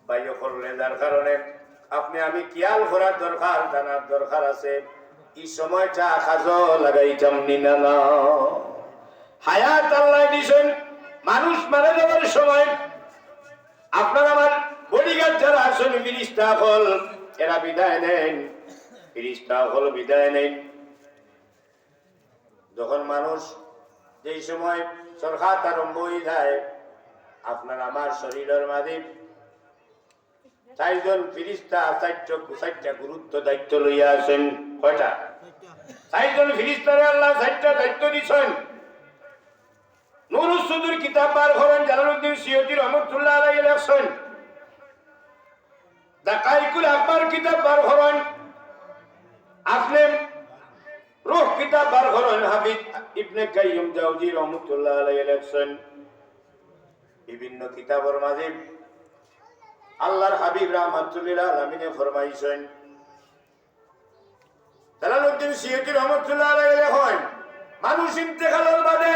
বাইরে করলে যার কারণে আপনি আমি খেয়াল করার দরকার, জানার দরকার আছে এই সময়টা কাজ লাগাইতাম নিনা না। হায়াত আল্লাহ দিছেন, মানুষ মারা যাওয়ার সময় আপনার আমার বডিগার্ড যারা আছেন, ফিরিস্তা হল, এরা বিদায় নেন, ফিরিস্তা হল বিদায় নেন। যখন মানুষ যেই সময় সরকার আরম্ভ হয়ে যায়, আপনার আমার শরীরের মাঝে 4 জন ফিরিস্তা 4টা গুরুত্ব দায়িত্ব লইয়া আছেন। কয়টা? 4 জন ফিরিস্তারে আল্লাহ 4টা দায়িত্ব দিচ্ছেন। নুরুস সুদুর কিতাব বার করেন, জালালউদ্দিন সিয়ুতি রহমাতুল্লাহ আলাইহি লেখছেন। দাকাইকুল আকবার কিতাব বার করেন, আপনি রূহ কিতাব বার করেন, হাফিজ ইবনে কাইয়্যিম জাওজি রহমাতুল্লাহ আলাইহি লেখছেন। বিভিন্ন কিতাবের মাঝে আল্লাহর হাবিব রাহমাতুল্লাহ আলামিনে ফরমাইছেন, জালালউদ্দিন সিয়ুতি রহমাতুল্লাহ আলাইহি লেখেন, মানুষ ইন্তেকালের বাদে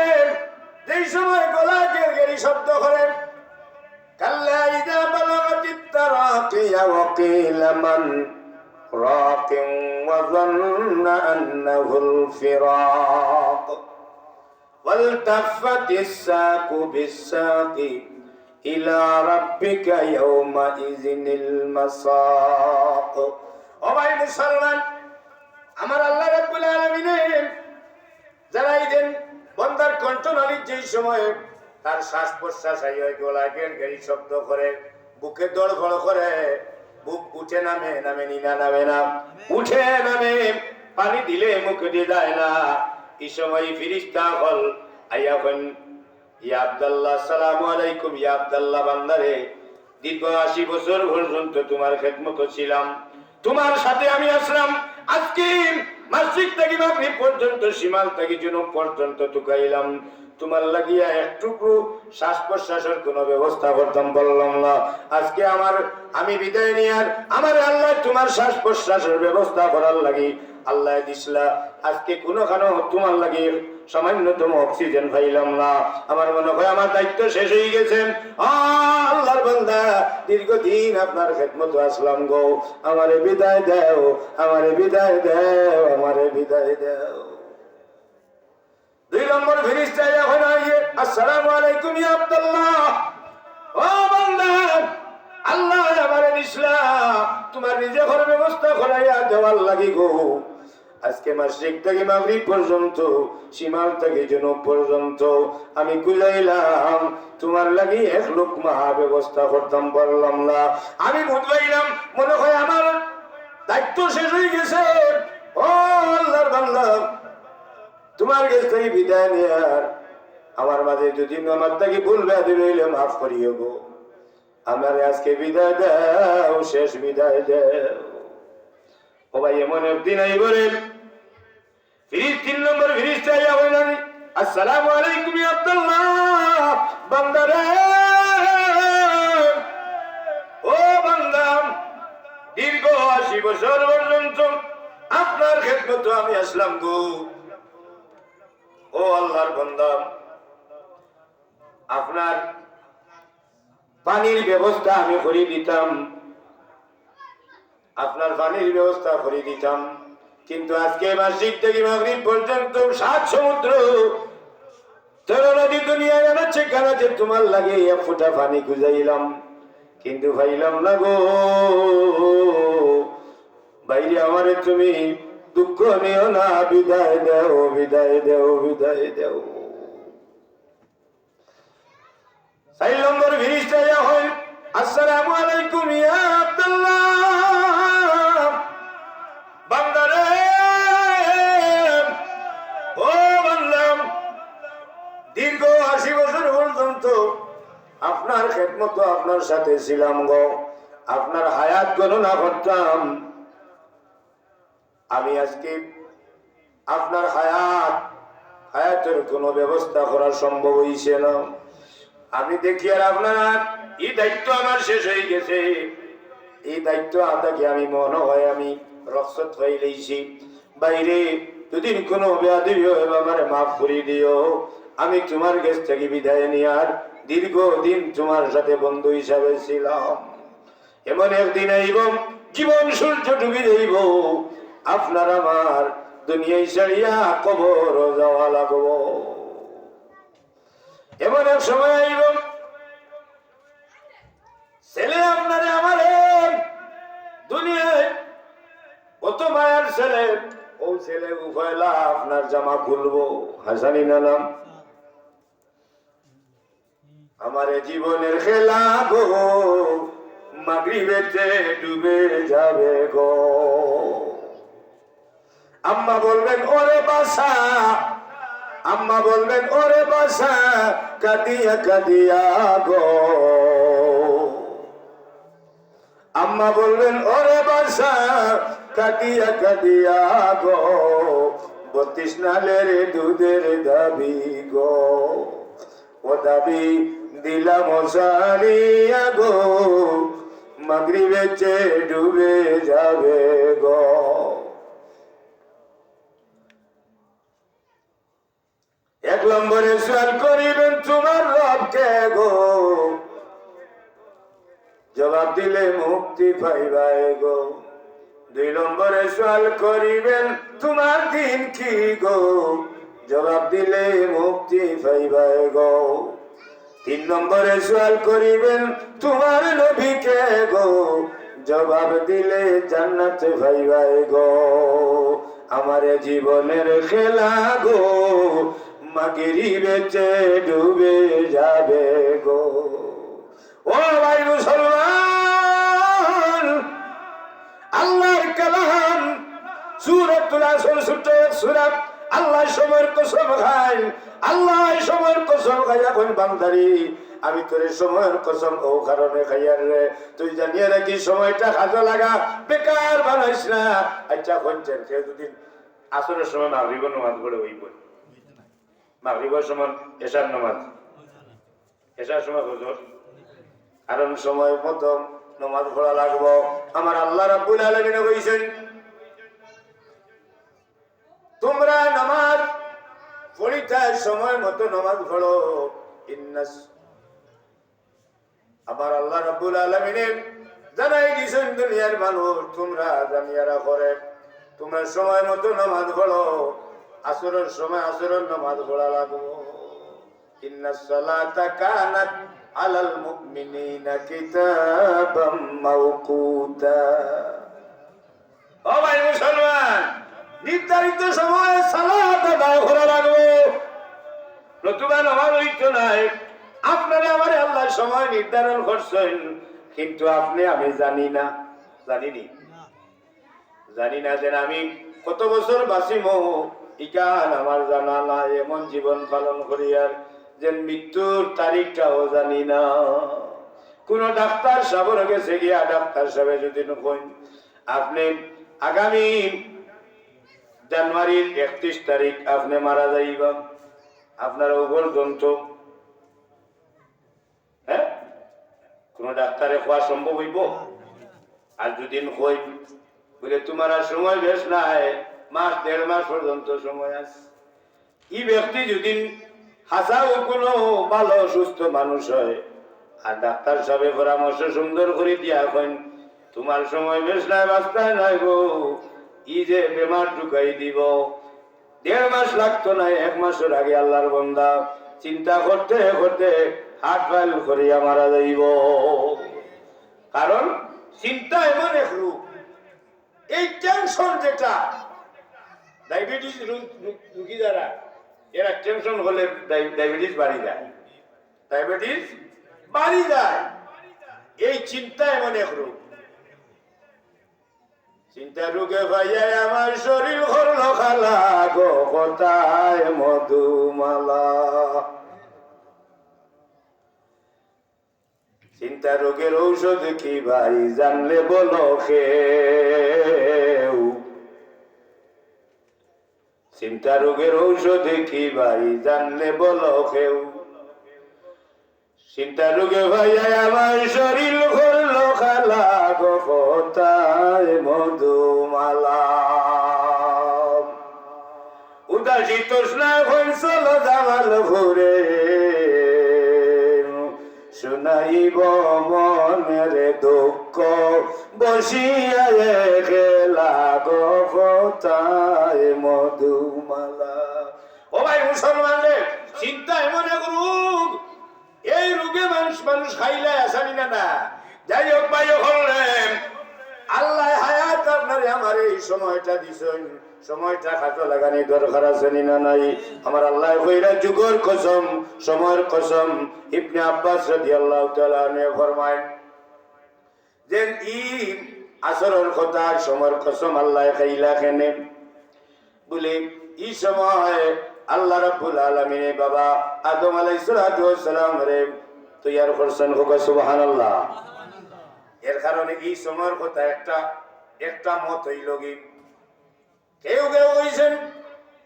যেই সময় গলা গেরগেরি শব্দ করে, কাল্লা ইযা বালাগাতিত তারাকিয়া ওয়া কিলা মান রাকিন ওয়া যান্না আন্নাহুল ফিরাক ওয়ালতাফাতিস সাকু বিস-সাকি ইলা রাব্বিকা ইয়াওমা ইযিনিল মাসাক। ও ভাই মুসলমান, আমার আল্লাহ রাব্বুল আলামিন জানাই দেন বন্দার কণ্ঠনালীর যেই সময় তার শ্বাস প্রশ্বাস গলা গেরগেরি শব্দ করে, বুকে দড়ফড় করে, বুক উঠে নামে, নামে নিনা নামে না, উঠে নামে, পানি দিলে মুখে দিয়ে যায় না। এই সময় ফিরিস্তা হল আইয়াবেন, ইয়া আব্দুল্লাহ আসসালামু আলাইকুম, ইয়া আব্দুল্লাহ বান্দারে, দীর্ঘ 80 বছর পর্যন্ত তোমার খেদমত ছিলাম, তোমার সাথে আমি আসলাম, আজকে মসজিদ থেকে মাগরিব পর্যন্ত, সীমাল থেকে জুনুব পর্যন্ত তুকাইলাম, তোমার লাগিয়া একটুকু শ্বাস প্রশ্বাসের কোন ব্যবস্থা করতাম বললাম না। আজকে আমি বিদায় নিয়ে আর আমার আল্লাহ তোমার শ্বাস প্রশ্বাসের ব্যবস্থা করার লাগি আল্লাহ দিসলা। আজকে কোনোখানে তোমার লাগে সামান্যতম অক্সিজেন পাইলাম না। আমার মনে হয় আমার দায়িত্ব শেষ হয়ে গেছে। আল্লাহর বান্দা, দীর্ঘদিন আপনার খেদমত আসলাম গো, আমারে বিদায় দাও, আমারে বিদায় দাও, আমারে বিদায় দাও। 2 নম্বর ফেরেশতা যখন আসে, আসসালামু আলাইকুম ইয়া আব্দুল্লাহ, ও বান্দা, আল্লাহ আমারে দিসলা তোমার রিজিকের ব্যবস্থা করাইয়া দেওয়ার লাগি গো। আজকে মাসরিক থেকে মাগরিব পর্যন্ত, সীমাল থেকে জুনুব পর্যন্ত আমি কুলাইলাম, তোমার লাগি 1 লুকমা ব্যবস্থা করতাম পারলাম না। আমি বুঝলাম মনে হয় আমার দায়িত্ব শেষ হয়ে গেছে। ও আল্লাহর বান্দা, তোমার কাছ থেকে বিদায় নেয়ার আমার মাঝে যদি আমার থেকে ভুল ব্যাধি রইলে মাফ করিও গো। আমার আজকে বিদায় দাও, শেষ বিদায় দাও। ও ভাই এমন একদিন আই বলেন ফিরিস 3 নম্বর ফিরিস চাইয়া বলেন আসসালামু আলাইকুম ইয়া আব্দুল্লাহ বান্দারে, ও বান্দা দীর্ঘ 80 বছর পর্যন্ত আপনার খেদমত আমি আসলাম গো। ও আল্লাহর বান্দা, আপনার পানির ব্যবস্থা আমি করে দিতাম, আপনার পানির ব্যবস্থা করে দিতাম, কিন্তু আজকে মসজিদ থেকে মাগরিব পর্যন্ত 7 সমুদ্র 13 নদী দুনিয়ায় আনাচ্ছে কানাচে তোমার লাগে 1 ফোঁটা পানি খুঁজাইলাম, কিন্তু পাইলাম না গো। বাইরে আমারে তুমি দুঃখ নিও না, বিদায় দেও, বিদায় দেও, বিদায় দেও। 4 নম্বর ফিরিস্তা যা হয় আসসালামু আলাইকুম ইয়া আব্দুল্লাহ বান্দারে, ও বান্দা দীর্ঘ 80 বছর পর্যন্ত আপনার খেদমত আপনার সাথে ছিলাম গো, আপনার হায়াত গণনা করতাম। আমি আজকে আপনার হায়াতের কোনো ব্যবস্থা করা সম্ভব হইছে না। আমি দেখি আর আপনার এই দায়িত্ব আমার শেষ হয়ে গেছে, এই দায়িত্ব আদাকে আমি মনে হয় আমি রক্ষত হয়ে লইছি। বাইরে যদি কোনো বেয়াদবি হয় আমার মাফ করে দিও। আমি তোমার কাছ থেকে বিদায় নেওয়ার দীর্ঘদিন তোমার সাথে বন্ধু হিসাবে ছিলাম। এমন একদিন আইব জীবন সূর্য ডুবি যাইব, আপনার আমার দুনিয়ায় ছাড়িয়া কবর যাওয়া লাগব। এমন এক সময় আইব ছেলে আপনারে আমারে দুনিয়ায় কত মায়ের ছেলে, ও ছেলে উভয়লা আপনার জামা খুলবো, হাসানি নাম আমারে জীবনের খেলা গো, মাগরিবেতে ডুবে যাবে গো। আম্মা বলবেন ওরে বাসা, আম্মা বলবেন ওরে বাসা কাঁদিয়া কাঁদিয়া গো, আম্মা বলবেন ওরে বাসা কাঁদিয়া কাঁদিয়া গো, 32 নালের দুধের দাবি গো, ও দাবি দিলাম সারিয়া গো, মাগরিবেতে ডুবে যাবে গো। এক নম্বরে সওয়াল করিবেন তোমার রবকে গো, জবাব দিলে মুক্তি পাইবাই গো। 2 নম্বরে সওয়াল করিবেন তোমার দিন কি গো, জবাব দিলে মুক্তি পাইবাই গো। 3 নম্বরে সওয়াল করিবেন তোমার নবীকে গো, জবাব দিলে জান্নাত পাইবাই গো। আমার জীবনের খেলা গো, মাগরিবেতে ডুবে যাবে গো। ও ভাই মুসলমান, আল্লাহর কালাম সূরাতুল আসর ছোট্ট এক সূরা, আল্লাহ সময়ের কসম খায়, আল্লাহ সময়ের কসম খাই। এখন বান্দারি আমি তোর সময়ের কসম ও কারণে খাইয়ার রে, তুই জানিয়ে রাখি সময়টা কাজে লাগা, বেকার বানাইস না। আচ্ছা কোনছেন কেউ যদি আসরের সময় মাগরিবের নামাজ পড়ে হইব, মাগরিবের সময় এশার নামাজ, এশার সময় হুজুর কারণ সময় মতো নামাজ পড়া লাগবো। আমার আল্লাহ রাব্বুল আলামিন কইছেন তোমরা নামাজ পড়িতে সময় মতো নামাজ পড়ো। আমার আল্লাহ রাব্বুল আলামিন জানাই দিয়েছেন দুনিয়ার মানুষ তোমরা জানিয়া রাখো, তোমরা সময় মতো নামাজ পড়ো, আসরের সময় আসরের নামাজ পড়া লাগবো। ইন্নাস সালাতা কানাত আলাল মুমিনিনা কিতাবাম মাওকুতা। ও ভাই মুসলমান, নির্ধারিত সময়ে সালাত আদায় করা লাগবে, নতুবা নামাজ হইতো নাই। আপনারা আমারে আল্লাহ সময় নির্ধারণ করছেন, কিন্তু আপনি আমি জানি না, জানি না যে আমি কত বছর বাঁচিব, ইকান আমার জানা নাই। এমন জীবন পালন করি আর যে মৃত্যুর তারিখটাও জানি না। কোন ডাক্তার সাহেবের গেছে গিয়া ডাক্তার সাহেব যদি কইন আপনি আগামী জানুয়ারির 31 তারিখ আপনি মারা যাইবা, আপনার পর্যন্ত হ্যাঁ কোন ডাক্তারে খোয়া সম্ভব হইব? আর দুদিন কই বলে তোমার আর সময় বেশ নাই, মাস 1.5 মাস পর্যন্ত সময় আছে। এই ব্যক্তি যদি হাসাও কোনো ভালো সুস্থ মানুষ হয় আর ডাক্তার সাহেব পরামর্শ সুন্দর করে দিয়া কইন তোমার সময় বেশ নাই, বাঁচতায় নাই গো, ই যে বেমার ঢুকাই দিব, 1.5 মাস লাগতো না, 1 মাসের আগে আল্লাহর বান্দা চিন্তা করতে করতে হাট ফাইল করিয়া মারা যাইব। কারণ চিন্তা এমন এক রূপ, এই টেনশন যেটা ডায়াবেটিস রোগী যারা এরা টেনশন হলে ডায়াবেটিস বাড়ি যায়, ডায়াবেটিস বাড়ি যায়। এই চিন্তা এমন এক রোগ, চিন্তা রোগে ভাইয়াই আমার শরীর হল খালা গো কোথায় মধুমালা। চিন্তা রোগের ঔষধ কি ভাই জানলে বলো কেউ, চিন্তা রোগের ঔষধ কি ভাই জানলে বলো কেউ। চিন্তা রোগে ভাইয়াই আমার শরীর হল খালা গো কোথায় মধুমালা। উদাসী তৃষ্ণায় হইছিল জামাল ঘুরে শুনাইব মনের দুঃখ বসিয়া খেলা গো কোথায় মধুমালা। ও ভাই মুসলমানদের চিন্তা এমন এক রোগ, এই রোগে মানুষ খাইলে আসানি না। যাই হোক ভাই হলেন আল্লাহ হায়াত আপনার আমার এই সময়টা দিছেন, সময়টা কাজে লাগানি দরকার আছে না নাই? আমার আল্লাহ কইরা যুগের কসম সময়ের কসম ইবনে আব্বাস রাদিয়াল্লাহু তাআলা আনহু ফরমায় যে ই আসরের কথা সময়ের কসম আল্লাহ খাইলা কেনে বলে এই সময় আল্লাহ রাব্বুল আলামিন বাবা আদম আলাইহিস সালাতু ওয়াস সালাম রে তৈয়ার করছেন, হোক সুবহানাল্লাহ। এর কারণে এই সময়ের কথা একটা মত হইল কি কেউ কেউ কইছেন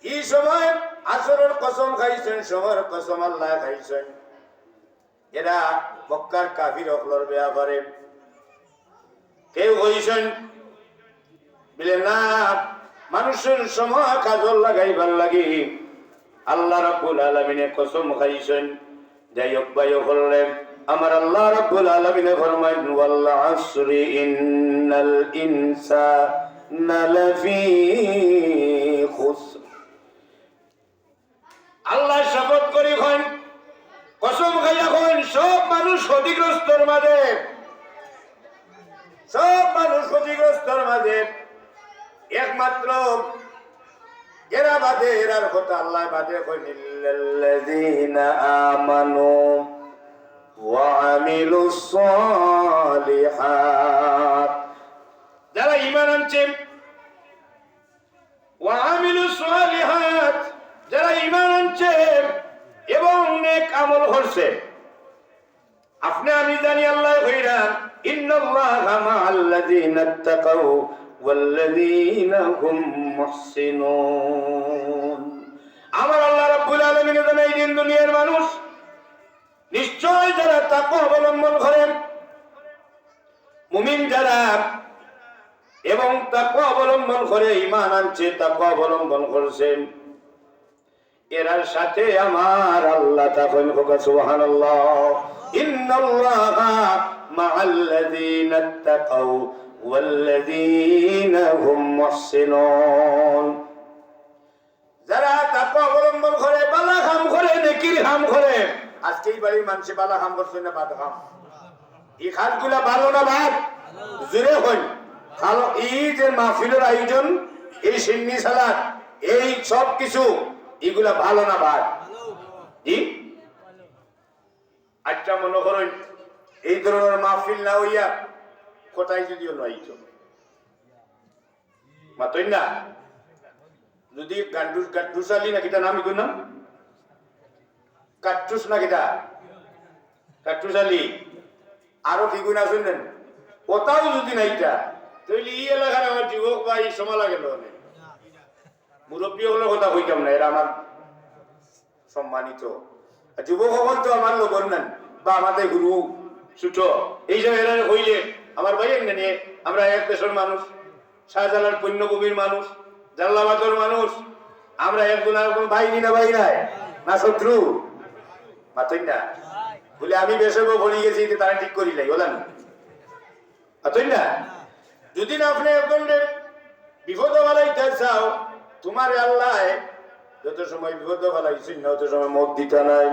এই সময় আসরের কসম খাইছেন, সময়ের কসম আল্লাহ খাইছেন। এরা মক্কার কাফির হকলর ব্যাপারে কেউ কইছেন বলে না মানুষের সময় কাজল লাগাইবার লাগি আল্লাহ রাব্বুল আলামিনে কসম খাইছেন। যাই হোক ভাই বললেন আমার আল্লাহ রাব্বুল আলামিনে ফরমায়েন ওয়াল আসরি ইন্নাল ইনসানা লাফি খুসর। আল্লাহ শপথ করি কইন কসম খাইয়া কইন সব মানুষ ক্ষতিগ্রস্তর মাঝে, সব মানুষ ক্ষতিগ্রস্তর মাঝে, একমাত্র এরা বাদে এরার কথা আল্লাহ বাদে কইন ইল্লাল্লাযীনা আমানু ওয়া আমিলুস সালিহাত। যারা ঈমান আনছে ওয়া আমিলুস সালিহাত, যারা ঈমান আনছে এবং নেক আমল করছে। আপনি আমি জানি আল্লাহ কইরা ইন্নাল্লাহা মা'আল্লাযীনা তাকাউ ওয়াল্লাযীনা হুম মুহসিনুন। আমার আল্লাহ রাব্বুল আলামিন জানাই দিন দুনিয়ার মানুষ নিশ্চয় যারা তাকওয়া অবলম্বন করেন, মুমিন যারা এবং তাকওয়া অবলম্বন করে ঈমান আনছে তাকওয়া অবলম্বন করছেন, এরার সাথে আমার আল্লাহ থাকেন, সুবহানাল্লাহ। ইন্নাল্লাহা মা'আল্লাযীনা তাকাউ ওয়াল্লাযীনা হুম মুহসিনুন। যারা তাকওয়া অবলম্বন করে, ভালো কাম করে, নেকির কাম করে। আজকে এই বাড়ির মানুষ ভালো কাম করছে না বাদ কাম? এই কাজগুলা ভালো না বাদ? জোরে হই ভালো। এই যে মাহফিলের আয়োজন, এই সিন্নি সালাত, এই সব কিছু এগুলা ভালো না বাদ? জি আচ্ছা মনে করেন এই ধরনের মাহফিল না হইয়া কোথায় যদিও নয় মাতই না, যদি গাড্ডুস আলী না কিটা নাম কই না কাট্টুস না কিটা কাট্টুস আলী আরো কি গুণ আছেন না ওটাও যদি নাইটা তাহলে এই এলাকার আমার যুবক বা এই সময় লাগে অনেক মুরব্বী হলো কথা কইতাম না এরা আমার সম্মানিত যুবক হল তো আমার লোকর নেন বা আমাদের গুরু ছোট এই যে এরা হইলে আমার ভাই নিয়ে আমরা এক দেশের মানুষ শাহজালাল পুণ্যভূমির মানুষ জাল্লাবাদর মানুষ আমরা একজন আর কোন ভাই না ভাই নাই না শত্রু মাতই না বলে আমি বেশক বলি গেছি তারা ঠিক করি লাই বলেন মাতই না যদি না আপনি একজন বিপদ বালাইতে চাও তোমার আল্লাহ যত সময় বিপদ বালাইছেন না তত সময় মত দিতে নাই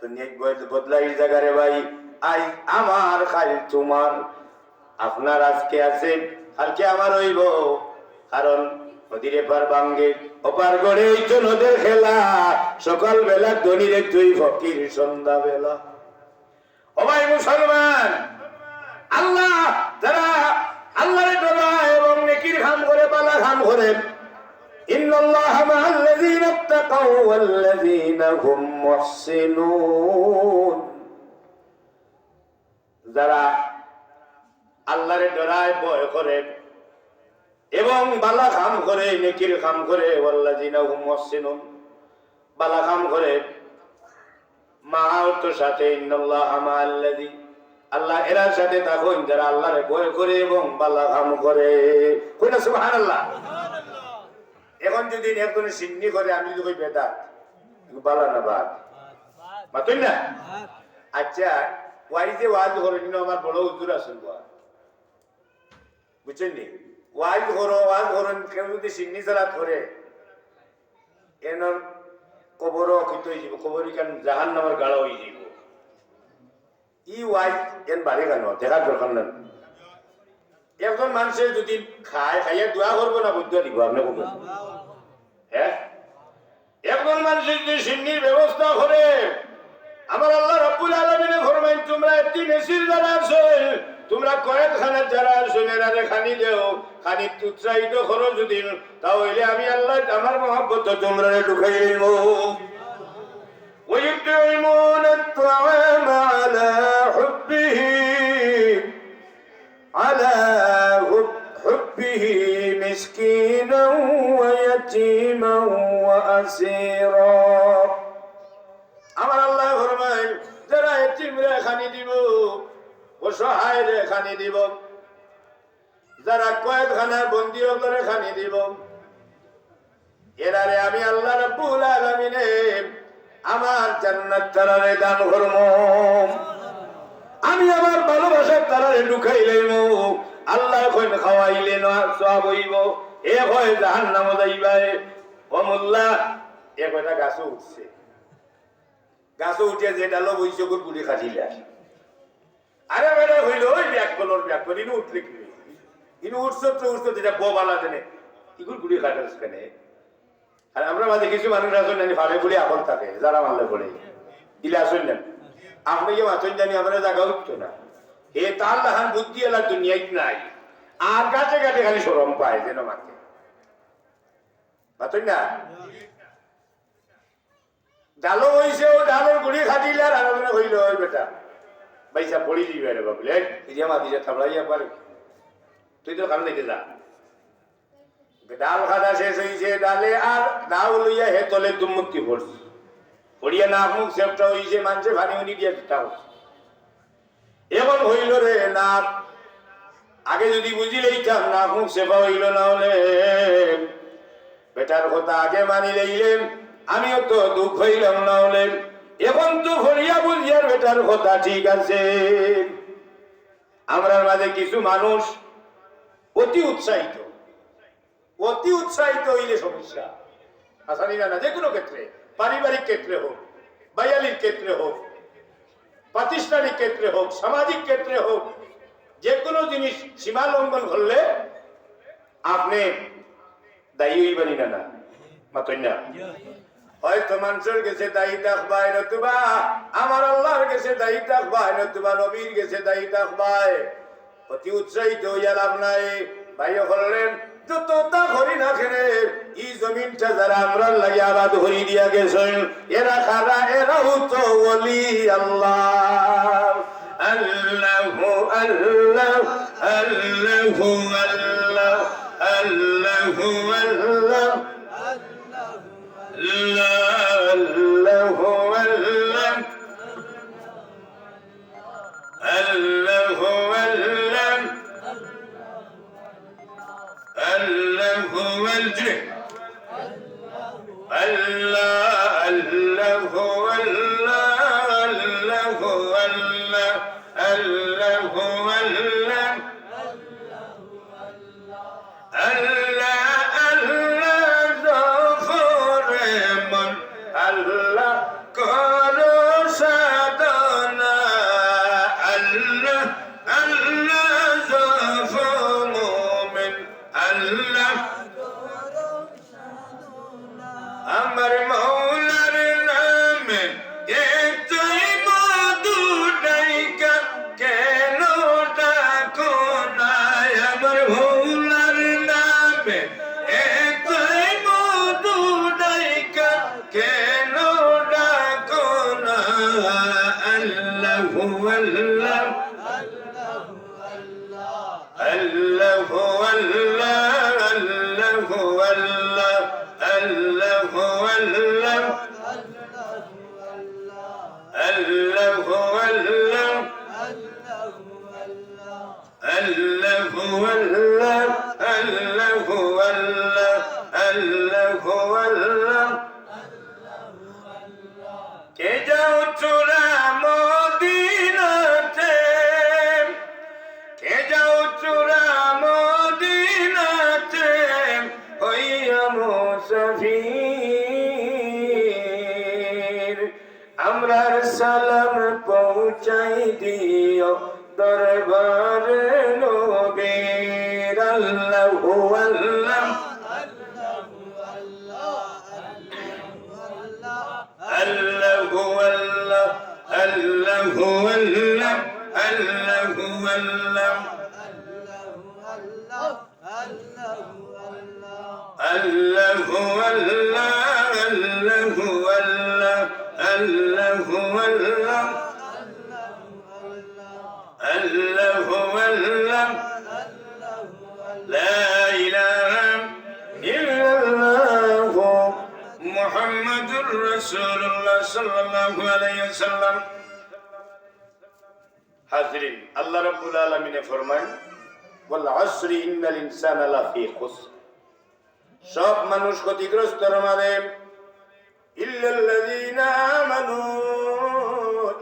তো নেক বদলাই জায়গারে ভাই আই আমার খাই তোমার আপনার আজকে আছে কালকে আমার হইব কারণ নদীর এপার ভাঙ্গে ওপার গড়ে ওই তো নদের খেলা সকাল বেলা ধনীর তুই ফকির সন্ধ্যা বেলা ও ভাই মুসলমান আল্লাহ যারা আল্লাহরে ডরায় এবং নেকির কাম করে বালা কাম করে ইন্নাল্লাহা মাআল্লাযীনা ইত্তাকাউ ওয়াল্লাযীনা হুম মুহসিনুন যারা আল্লাহরে ডরায় ভয় করে এবং বালা কাম করে নেকির কাম করে ওয়াল্লাযীনা হুম মুহসিনুন বালা কাম করে মা'আ তো সাথে ইন্নাল্লাহা মাআল্লাযী আল্লাহ এর সাথে থাকুন যারা আল্লাহরে ভয় করে এবং বালা কাম করে কইনা সুবহানাল্লাহ এখন যদি একজন সিন্নি করে আমি যদি কই বেদাত বালা না বাদ মাতুন না আচ্ছা ওয়াই যে ওয়াজ করেন আমার বড় হুজুর আছেন বুঝছেন নি ওয়াজ করেন কেউ যদি সিন্নি সালাত করে এনর কবরও কিন্তু হয়ে যাব কবর কেন জাহান্নামের গাড়া হয়ে যাব ই ওয়াজ এন বাড়ি কেন দেখার দরকার নেই একজন মানুষের যদি খাইয়া দোয়া করবো না বুদ্ধ দিব আপনি বলবেন হ্যাঁ একজন মানুষের যদি সিন্নির ব্যবস্থা করে আমার আল্লাহ রাব্বুল আলামিনে ফরমাইন তোমরা একটি মেসির যারা আছো তোমরা কয়েকখানা যারা আছো এরারে খানি দেও খানি উৎসাহিত করো যদি তাহলে আমি আল্লাহ আমার মহব্বত তোমরা ঢুকাই দেব ويطعمون الطعام على حبه مسكينا ويتيما وأسيرا আমার আল্লাহ ফরমায় যারা এতিমরে খানি দিব অসহায়রে খানি দিব যারা কয়েদখানার বন্দী করে খানি দিব এরারে আমি আল্লাহ রাব্বুল আলামিনে আমার জান্নাত তারারে দান করব আমি আমার ভালোবাসার তারারে ঢুকাই লইব আল্লাহ কইন খাওয়াইলে না সওয়াব হইব এ হয় জাহান্নাম যাইবাই ও মোল্লা এ কয়টা গাছও উঠছে গাছও উঠে যেটা লোক হইছে গুড় গুড়ি খাটিলা আরে বেটা হইল ওই ব্যাককলর ইনু উঠলে কি ইনু উঠছো যেটা বোবালা দেনে ইগুর গুড়ি খাটাস কেন আর আমরা মাঝে কিছু মানুষ আসেন জানি ভাবে বলে আপন থাকে যারা মারলে পড়ে ইলে আসেন না আপনি কি মাথন জানি আমরা জায়গা উঠতো না এ তার লাহান বুদ্ধি এলা দুনিয়ায় নাই আর কাছে কাছে খালি শরম পায় যেন মাকে মাথন না ডালো হইছে ও ডালোর গুড়ি খাটিলে আর আলোচনা হইল ওই বেটা পয়সা পড়ি দিবে রে বাবুলে এই যে মাদিরে থাবড়াইয়া পারে তুই তো কারণ দিতে যা ডাল খাদা শেষ হয়েছে ডালে আর নাও লইয়া হে তলে দুমুক্তি পড়ছে পড়িয়া না মুখ সেপটা হইছে মানুষে ভানি উনি দিয়ে দিতাম এখন হইল রে না আগে যদি বুঝি লইতাম না মুখ সেবা হইল না হলে বেটার কথা আগে মানি লইলেন আমিও তো দুঃখ হইলাম না হলে এখন তো ভরিয়া বুঝিয়ার বেটার কথা ঠিক আছে আমরা মাঝে কিছু মানুষ অতি উৎসাহিত হইলে সমস্যা আসানি না যে কোনো ক্ষেত্রে পারিবারিক ক্ষেত্রে হোক বায়ালির ক্ষেত্রে হোক প্রাতিষ্ঠানিক ক্ষেত্রে হোক সামাজিক ক্ষেত্রে হোক যে কোনো জিনিস সীমা লঙ্ঘন করলে আপনি দায়ী হইবানি না মাতই না হয়তো মানুষের কাছে দায়ী থাকবাই নতুবা আমার আল্লাহর কাছে দায়ী থাকবাই নতুবা নবীর কাছে দায়ী থাকবাই অতি উৎসাহিত হইয়া লাভ নাই ভাই হলেন যতটা হরি না খেলে এই জমিনটা যারা আমরা লাগে আবাদ হরি দিয়া গেছেন এরা খারা এরাও তো ওলি আল্লাহ আল্লাহু আল্লাহ আল্লাহু আল্লাহ আল্লাহু আল্লাহ আল্লাহু আল্লাহ আল্লাহু আল্লাহ আল্লাহু আল্লাহ Allah, Allahu Allah, Allahu Allah, Allahu Allah, Allah, Allah, Zafareman, Allah, Karo Sadana, Allah, Allah, Zafamumin, Allah. আমার মৌলার নামে একটাই মধু ডাইকা কেন ডাকো না আমার মৌলার নামে একটাই মধু ডাইকা কেন ডাকো না আল্লাহু আল্লাহ আল্লাহু আল্লাহ আল্লাহু আল্লাহ Allahu Allah Allahu Allah Allahu Allah Allahu Allah Allahu Allah কে যাও চোরা মদিনাতে কে যাও চোরা মদিনাতে হইয়া মুসাফির আমরার সালাম পৌঁছাই দিও দরবার নবীর আল্লাহু আল্লাহ আল্লাহু আল্লাহ আল্লাহু আল্লাহ আল্লাহু আল্লাহ Allahu Allah Allahu Allah Allahu Allah Allahu Allah La ilaha illallah Muhammadur Rasulullah sallallahu alaihi wasallam Hazrin Allah Rabbul Alamin ফরমান wal asri innal insana lafi khusr সব মানুষ ক্ষতিগ্রস্তর মাঝে ইল্লাল্লাযীনা আমানু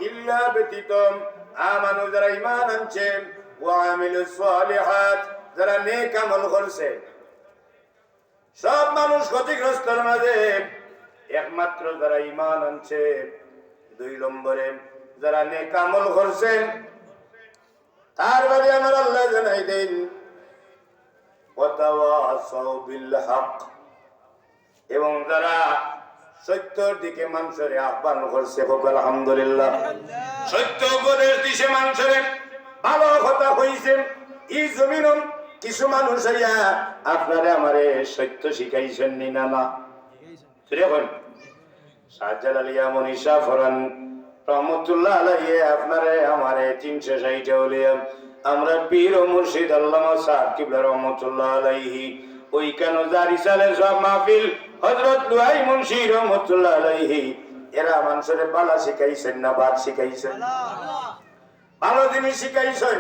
ইল্লা ব্যতীত আমানু যারা ঈমান আনছে ওয়া আমিলুস সালিহাত যারা নেক আমল করছে সব মানুষ ক্ষতিগ্রস্তর মাঝে একমাত্র যারা ঈমান আনছে দুই নম্বরে যারা নেক আমল করছে তার বাদে আমার আল্লাহ জানাই দেন ওয়াতাওয়াসাউ বিল হক এবং যারা সত্যের দিকে মানুষের আহ্বান করছে আলহামদুলিল্লাহ সত্য উপদেশ দিছে মানুষের ভালো কথা হইছে এই জমিন কিছু মানুষ আইয়া আপনারে আমারে সত্য শিখাইছেন নি না না শুনেন সাজ্জাদ আলিয়া মনীষা ফরান রহমতুল্লাহ আলাইহি আপনারে আমারে 360 ওলিয়া আমরা পীর ও মুর্শিদ আল্লামা সাহেব কিবলা রহমাতুল্লাহ আলাইহি ওই কেন জারি সালে সব মাহফিল হযরত লুহাই মুন্সি রহমাতুল্লাহ আলাইহি এরা মানুষের বালা শিখাইছেন না বাদ শিখাইছেন ভালো জিনিস শিখাইছেন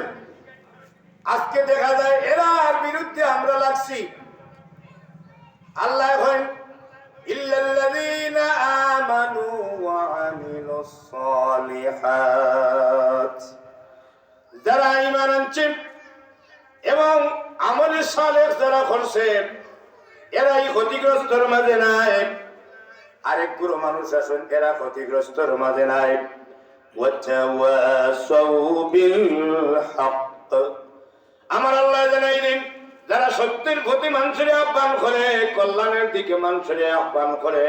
আজকে দেখা যায় এরার বিরুদ্ধে আমরা লাগছি আল্লাহ কইন ইল্লাল্লাযীনা আমানু ওয়া আমিলুস সালিহাত যারা ঈমান আনছে এবং আমলে সালেহ যারা করছে এরাই ক্ষতিগ্রস্তর মাঝে নাই আরেক গুরু মানুষ আছেন এরা ক্ষতিগ্রস্তর মাঝে নাই ওয়াতাওয়াসাউ বিল হক আমার আল্লাহ জানাই দেন যারা সত্যের প্রতি মানুষের আহ্বান করে কল্যাণের দিকে মানুষের আহ্বান করে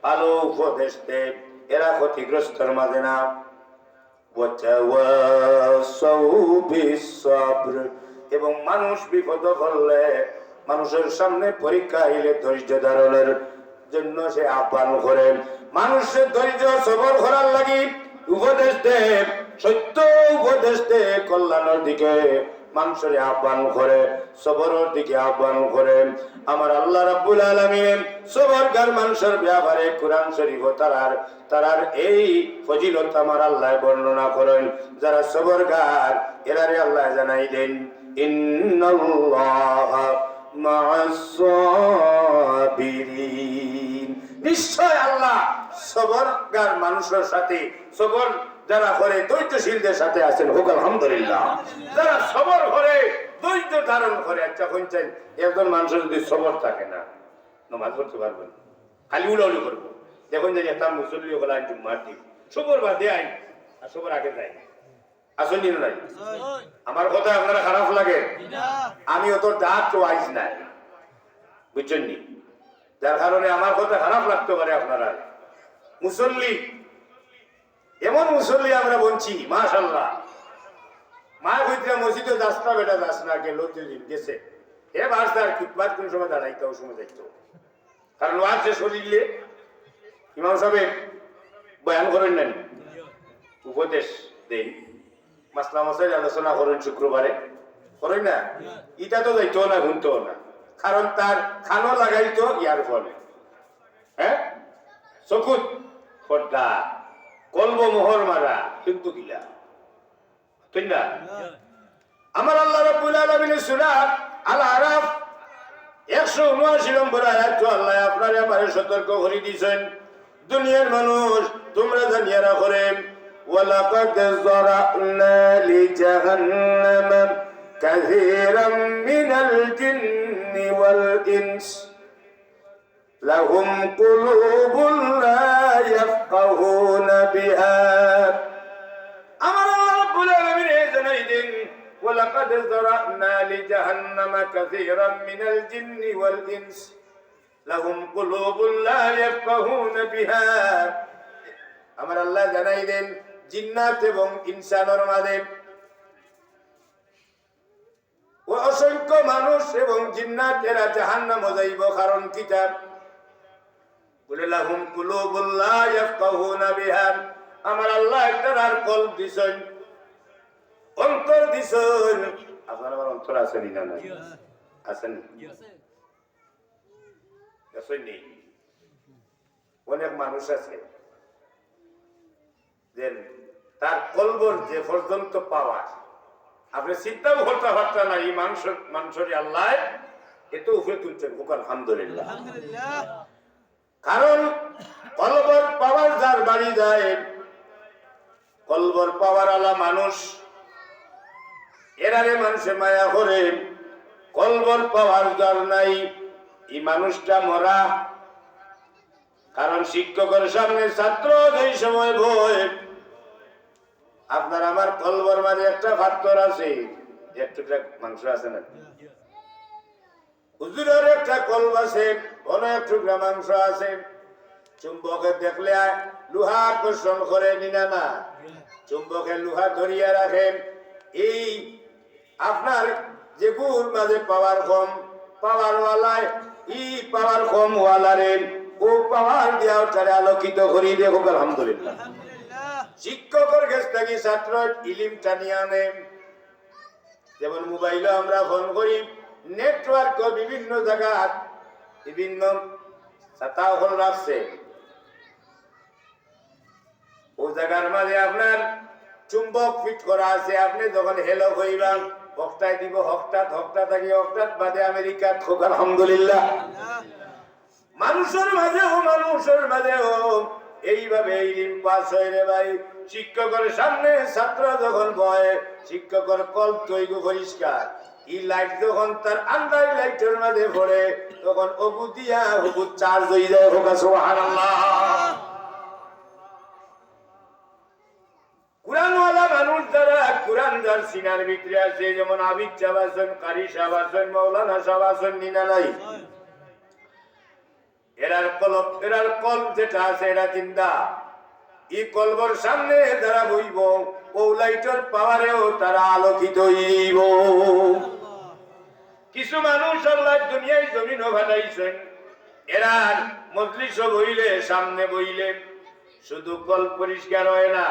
ভালো উপদেশ দেয় এরা ক্ষতিগ্রস্তর মাঝে না এবং মানুষ বিপদ করলে মানুষের সামনে পরীক্ষা আইলে ধৈর্য ধারণের জন্য সে আহ্বান করে মানুষের ধৈর্য সবর করার লাগি উপদেশ দেয় সত্য উপদেশ দে, কল্যাণের দিকে মানুষের আহ্বান করে, সবরের দিকে আহ্বান করে। আমার আল্লাহ রাব্বুল আলামিন সবরগার মানুষের ব্যাপারে কোরআন শরীফ তারার এই ফজিলত আমার আল্লাহ বর্ণনা করেন। যারা সবরগার এরারে আল্লাহ জানাইলেন ইন্নাল্লাহা মা'আস সাবিরিন, নিশ্চয় আল্লাহ সবরগার মানুষের সাথে, সবর যারা করে ধৈর্যশীলদের সাথে আছেন। হোক আলহামদুলিল্লাহ। যারা সবর করে, ধৈর্য ধারণ করে। আচ্ছা শুনছেন, একজন মানুষের যদি সবর থাকে না, নামাজ পড়তে পারবেন, খালি উলাউলি করবো। দেখুন যে একটা মুসল্লি হল আইন মাটি সবর বাদে আইন আর সবর আগে যায় আসেন নাই। আমার কথা আপনারা খারাপ লাগে, আমি অত দাঁত তো আইস নাই, বুঝছেন নি? যার কারণে আমার কথা খারাপ লাগতে পারে আপনারা। মুসল্লি, এমন মুসল্লি আমরা বলছি মাশাআল্লাহ, মা কইতে মসজিদে যাস না বেটা, যাস না, গেল গেছে এ বাসদার খুতবাত কোন সময় দাঁড়াইতে, ওই সময় যাইতো। কারণ ওয়াজ শেষ হইলে ইমাম সাহেব বয়ান করেন না, উপদেশ দেন, মাসলা মাসাইল আলোচনা করেন শুক্রবারে, করেন না? ইটা তো যাইতো না, ঘুমতো না, কারণ তার খানো লাগাইতো ইয়ার ফলে, হ্যাঁ, চকুত পর্দা, কলব মোহর মারা, কিন্তু কিলা ঠিক না? আমার আল্লাহ রাব্বুল আলামিনের সূরা আল আরাফ 179 নম্বর আয়াত আল্লাহ আপনারে আমারে সতর্ক করে দিয়েছেন, দুনিয়ার মানুষ তোমরা জানিয়া রাখো, ওয়ালাকাদ যারানা লিজাহান্নাম কাসীরাম মিনাল জিন্নি ওয়াল ইনস লাহুম কুলুবুন লা ইয়াফকাহুনা বিহা। আমার আল্লাহ রাব্বুল আলামিন জানাই দেন, ওয়ালাকাদ যারানা লিজাহান্নাম কাসীরাম মিনাল জিন্নি ওয়াল ইনস লাহুম কুলুবুন লা ইয়াফকাহুনা বিহা। আমার আল্লাহ জানাই দেন, জিন্নাত এবং ইনসানের মাঝে অসংখ্য মানুষ এবং জিন্নাত এরা জাহান্নামে যাইব। কারণ কিতাব বলে লাহুম কুলুবুন লা ইয়াফকাহুনা বিহা, আমার আল্লাহ তার কলব দিছেন, অন্তর দিছেন। আপনার আমার অন্তর আছে না? নাই আছেন? আসেননি? অনেক মানুষ আছে যে তার কলবর যে পর্যন্ত পাওয়ার আপনি চিন্তাও করতে পারতেন না, এই মানুষের আল্লাহ এত উপরে তুলছেন। আলহামদুলিল্লাহ। কারণ কলবর পাওয়ার যার বাড়ি যায়, কলবর পাওয়ার আলা মানুষ এরারে মানুষে মায়া করে। কলবর পাওয়ার যার নাই, এই মানুষটা মরা। কারণ শিক্ষকের সামনে ছাত্র যেই সময় ভয়, আপনার আমার কলবর মাঝে একটা পাথর আছে, একটু মাংস আছে না, হুজুরের একটা কলব আছে, অনেক টুকরা মাংস আছে। চুম্বকে দেখলে লোহা আকর্ষণ করে নিনা না, চুম্বকে লোহা ধরিয়া রাখেন। এই আপনার যে গুড় মাঝে পাওয়ার কম, পাওয়ার ওয়ালায় ই পাওয়ার কম ওয়ালারে ও পাওয়ার দিয়াও তারে আলোকিত করি দেখো। আলহামদুলিল্লাহ। শিক্ষকের কাছ থেকে ছাত্র ইলিম টানিয়ে আনে। যেমন মোবাইলে আমরা ফোন করি, নেটওয়ার্ক বিভিন্ন জায়গা বিভিন্ন ছাতাও রাখছে, ও জায়গার মাঝে আপনার চুম্বক ফিট করা আছে। আপনি যখন হেলো কইবা হকটাই দিব, হকটাত থাকি, হকটাত বাদে আমেরিকা খোক। আলহামদুলিল্লাহ। মানুষের মাঝেও এইভাবে ইলম পাস হয় রে ভাই। শিক্ষকের সামনে ছাত্র যখন বয়, শিক্ষকের কল তৈরি পরিষ্কার। এই লাইট যখন তার আন্দার লাইটের মাঝে পড়ে, তখন অবু দিয়া হবু চার্জ হয়ে যায়। সুবহানাল্লাহ। কুরআনওয়ালা মানুষ যারা কুরআন যার সিনার ভিতরে আছে, যেমন আবিদ সাহেব আছেন, কারি সাহেব আছেন, মাওলানা সাহেব আছেন, নিনা নাই, এরার কলব যেটা আছে এরা চিন্তা। এই কলবর সামনে যারা বইব, ও লাইটের পাওয়ারেও তারা আলোকিত হইব। কিছু মানুষ আল্লাহ দুনিয়ায় জমিনও বানাইছেন, এরার মজলিসও বইলে, সামনে বইলে শুধু কল পরিষ্কার হয় না,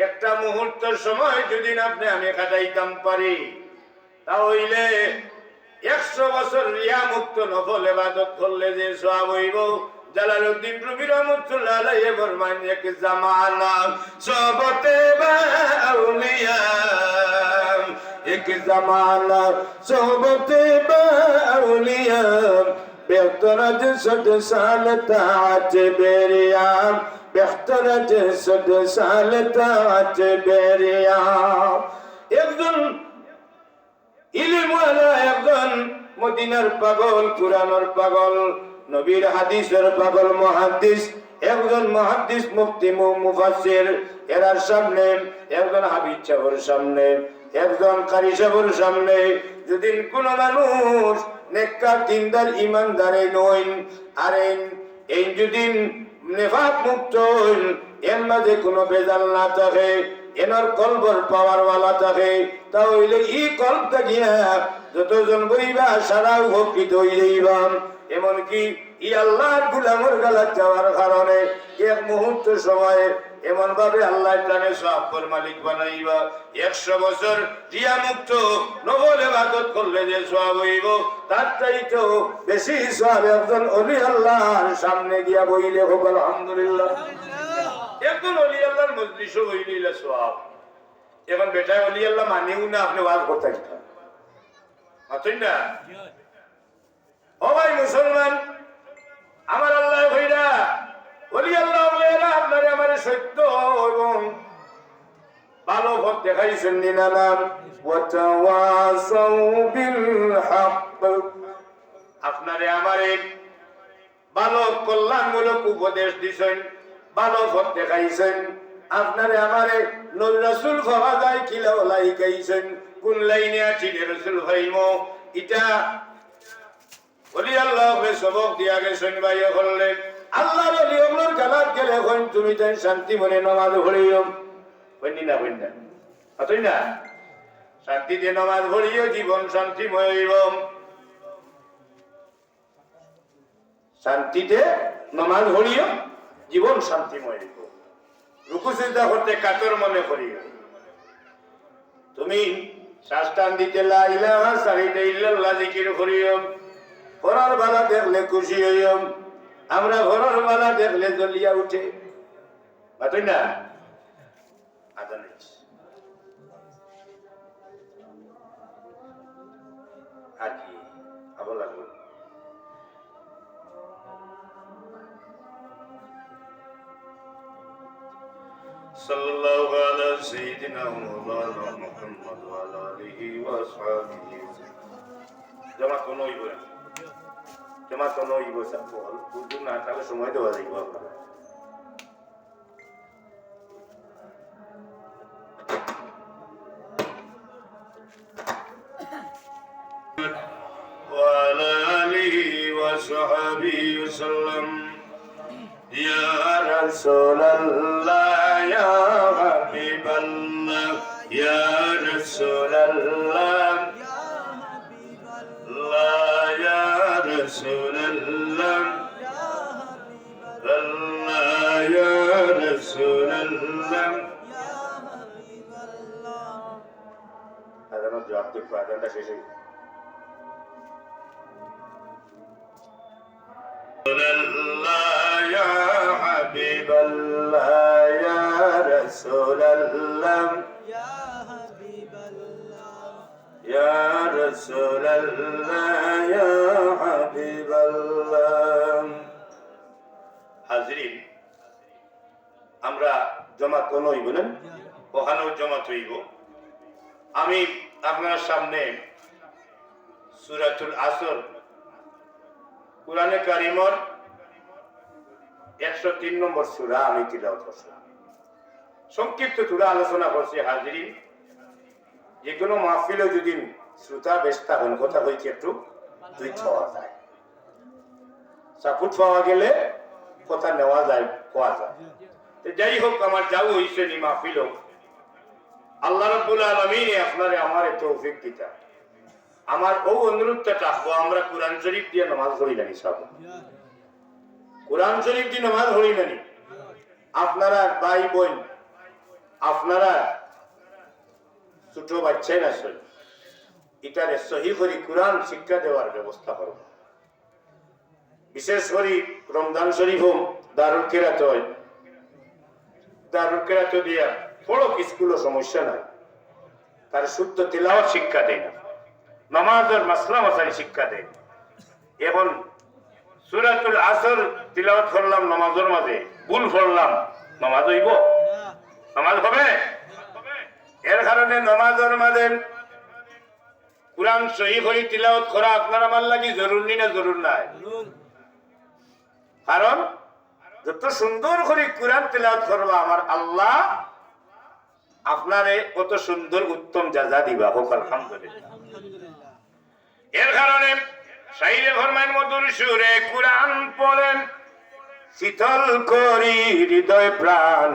একটা মুহূর্তের সময় যদি আপনি আমি কাটাইতাম পারি তাহলে 100 বছর রিয়া মুক্ত নফল ইবাদত করলে যে সওয়াব হইব। জালালউদ্দিন রুমি রহমাতুল্লাহ আলাইহি ফরমান এক জামানা সোহবতে আউলিয়া এক জামানা সোহবতে আউলিয়া बेहतर जसद साल ताज बेरिया बेहतर जसद साल ताज बेरिया একজন ইলমওয়ালা একজন মদিনার পাগল কুরআনের পাগল নবীর হাদিসের পাগল মুহাদ্দিস একজন মুহাদ্দিস মুফতি মুফাসসির এরার সামনে একজন হাবিব সাহেবের সামনে একজন কারি সাহেবের সামনে যদি কোন মানুষ নেককার দিনদার ইমানদার নইন আর এই যদি নেফাক মুক্ত এর মাঝে কোনো বেজাল না থাকে এনার কলবর পাওয়ার ওয়ালা থাকে তাহলে এই কলবটা গিয়া যতজন বইবা সারা উপকৃত হইবা। এমনকি ই আল্লাহর গুলামের গালাত যাওয়ার কারণে এক মুহূর্ত সময়ে এমন ভাবে আল্লাহ প্রাণে সওয়াবের মালিক বানাইবা। 100 বছর রিয়া মুক্ত নফল ইবাদত করলে যে সওয়াব হইব তার চাইতেও বেশি সওয়াব একজন ওলি আল্লাহর সামনে গিয়া বইলে হোক আলহামদুলিল্লাহ। একজন ওলি আল্লাহর মজলিসে বইলে সওয়াব। এখন বেটা ওলি আল্লাহ মানেও না আপনি ওয়াজ করতে গেছেন আছেন না। ও ভাই মুসলমান আমার আল্লাহ ভাইরা ওলি আল্লাহ ওলিরা আপনারে আমারে সত্য এবং ভালো পথ দেখাইছেন না নাম ওয়াতাওয়াসাউ বিল হক আপনারে আমারে ভালো কল্যাণমূলক উপদেশ দিছেন ভালো পথ দেখাইছেন আপনারে আমারে নবী রাসূল পাওয়া যায় কিলা ওলাই গাইছেন কোন লাইনে আছি রাসূল ভাইমো এটা ওলি আল্লাহ সবক দিয়া গেছেন ভাই হলেন আল্লাহর ওলি ওগুলোর গালাত গেলে এখন তুমি তাই শান্তি মনে নামাজ পড়িও হইনি না হইন না অতই না শান্তিতে নামাজ পড়িও জীবন শান্তিময় হইব। শান্তিতে নামাজ পড়িও জীবন শান্তিময় হইব। রুকু সিজদা করতে কাতর মনে করিও। তুমি শ্বাস টান দিতে লা ইলাহা সারিতে ইল্লাল্লাহ জিকির করিও। ঘরের বালা দেখলে খুশি হইও। আমরা ঘরের বালা দেখলে জ্বলিয়া উঠে বাতই না আজান আর কি আবার লাগবে সাল্লাল্লাহু আলা সাইয়্যিদিনা মাওলানা মুহাম্মদ ওয়া আলা আলিহি ওয়া আসহাবিহি জামাত কোন হইব জামাত কোন হইব সব বুঝু না তাহলে সময় দেওয়া যাইব আপনারা ওয়া আলা আলিহি ওয়া আসহাবিহি ওয়াসাল্লাম ইয়া রাসূলুল্লাহ ইয়া হাবিবাল্লাহ ইয়া রাসূলুল্লাহ رسول الله الله يا رسول الله هذا ما جواب تكفى هذا شيء الله يا حبيب الله يا رسول الله يا رسول الله يا حبيب الله হাজরিন আমরা জমাত কোন হইব না ওখানেও জমাত হইব। আমি আপনার সামনে সূরাতুল আসর কুরআনে কারীমের 103 নম্বর সূরা আমি তিলাওয়াত করলাম। সংক্ষিপ্ত সূরা আলোচনা করছি হাজরিন। যে কোনো মাহফিলে যদি শ্রোতা বেস্তা হন কথা হইছে একটু দুই পাওয়া যায় সাপোর্ট পাওয়া গেলে কথা নেওয়া যায় পাওয়া যায়। যাই হোক আমার যাও হইছে নি মাহফিল আল্লাহ রাব্বুল আলামিন আপনারে আমারে তৌফিক দিতা। আমার ও অনুরোধটা রাখবো আমরা কোরআন শরীফ দিয়ে নামাজ পড়ি না সব কোরআন শরীফ দিয়ে নামাজ পড়ি না আপনারা ভাই বোন আপনারা ছোট বাচ্চাই না শোন, এটারে সহি করে কোরআন শিক্ষা দেওয়ার ব্যবস্থা করব। বিশেষ করে রমজান শরীফ দারুল কেরাত হয়, দারুল কেরাত দিয়া বড় স্কুলও সমস্যা নাই, তার শুদ্ধ তিলাওয়াত শিক্ষা দেয় না, নামাজের মাসলা মাসাইল শিক্ষা দেয়। এখন সূরাতুল আসর তিলাওয়াত করলাম নামাজের মাঝে, ভুল পড়লাম, নামাজ হইব? নামাজ হবে? এর কারণে নামাজের মাঝে কোরআন সহি করে তিলাওয়াত করা আপনার আমার লাগি জরুরি না জরুর নাই? কারণ যত সুন্দর করে কোরআন তিলাওয়াত করবা আমার আল্লাহ আপনারে কত সুন্দর উত্তম জাযা দিবা। হোক আলহামদুলিল্লাহ। এর কারণে শাইরে ফরমান মধুর সুরে কোরআন পড়েন, শীতল করি হৃদয় প্রাণ,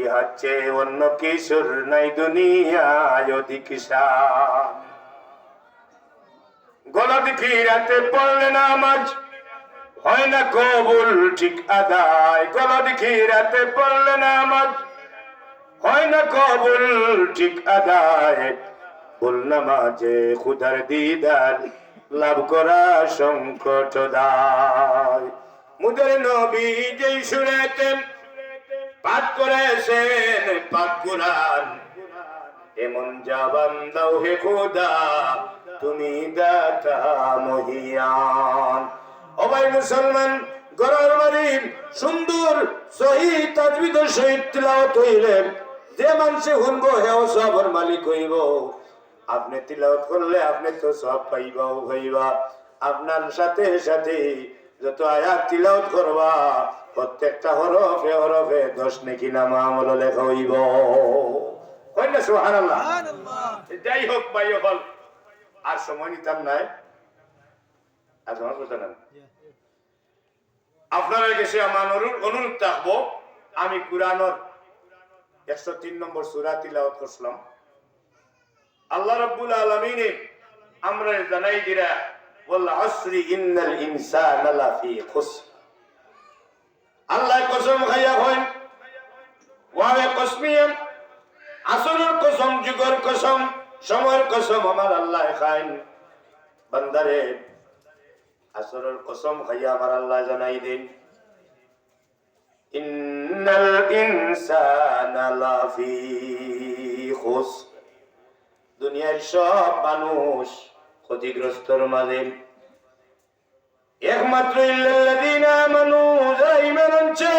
ইহাচ্ছে অন্য কিশোর নাই দুনিয়ায় অধিক শান। গলা দেখি রাতে পড়লে নামাজ হয় না কবুল ঠিক আদায়, গলা দেখি রাতে পড়লে নামাজ হয় না কবুল ঠিক আদায়, ভুল নামাজে খুদার দিদার লাভ করা সংকট দায়। মুদের নবী যেই সুরেতে পাঠ করেছেন পাক কুরআন, এমন জবান দাও হে খোদা তুমি দাতা মহিয়ান। ও ভাই মুসলমান, গরর বাড়ি সুন্দর সহি তাজবিদ সহিত তিলাওয়াত হইলে যে মানুষে শুনবো হেও সবর মালিক হইব। আপনি তিলাওয়াত করলে আপনি তো সব পাইবাও হইবা, আপনার সাথে সাথে যত আয়াত তিলাওয়াত করবা প্রত্যেকটা হরফে হরফে 10 নেকি নামা আমল লেখা হইব। হয় না? সুবহানাল্লাহ। যাই হোক ভাই হল, আর সময় নিতাম নাই, আর সময় করতে না। আপনারা কাছে আমার অনুরোধ থাকবো, আমি কুরআনের 103 নম্বর সূরা তিলাওয়াত করলাম। আল্লাহ রাব্বুল আলামিন আমরা জানাই দিরা ওয়াল আসরি ইন্নাল ইনসানা লাফি খুসর। আল্লাহ কসম খাইয়া কইন ওয়া কসমিয়াম, আসরের কসম, যুগের কসম, সময়ের কসম আমার আল্লাহ খাইন। বান্দারে আসরের কসম খাইয়া আমার আল্লাহ জানাই দেন ইন্নাল ইনসানা লাফি খুসর। দুনিয়ার সব মানুষ ক্ষতিগ্রস্তর মাঝে, একমাত্র ইল্লাল্লাযীনা আমানু, যারা ঈমান আনছে,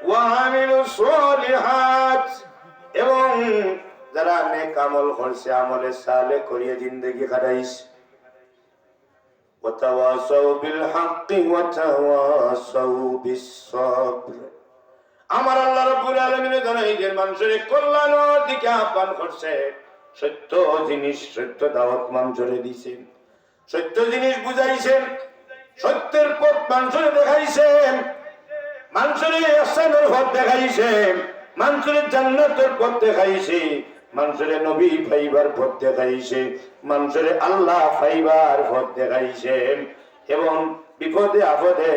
ওয়া আমিলুস সালিহাত, এবং যারা নেক আমল করছে, আমলে সালেহ করিয়ে জিন্দেগি কাটাইছে। ওয়া তাওয়াসাউ বিল হাক্কি ওয়া তাওয়াসাউ বিস সাবর। আমার আল্লাহ রাব্বুল আলামিন জানাই যে মানুষের কল্যাণের দিকে আহ্বান করছে, সত্য জিনিস, সত্য দাওয়াত মানুষের দিয়েছেন, সত্য জিনিস বুঝাইছেন, সত্যের পথ মানুষের দেখাইছেন, মানুষের ইহসানের পথ দেখাইছেন, মানুষের জান্নাতের পথ দেখাইছে, মানুষের নবী পাইবার পথ দেখাইছে, মানুষের আল্লাহ পাইবার পথ দেখাইছেন, এবং বিপদে আপদে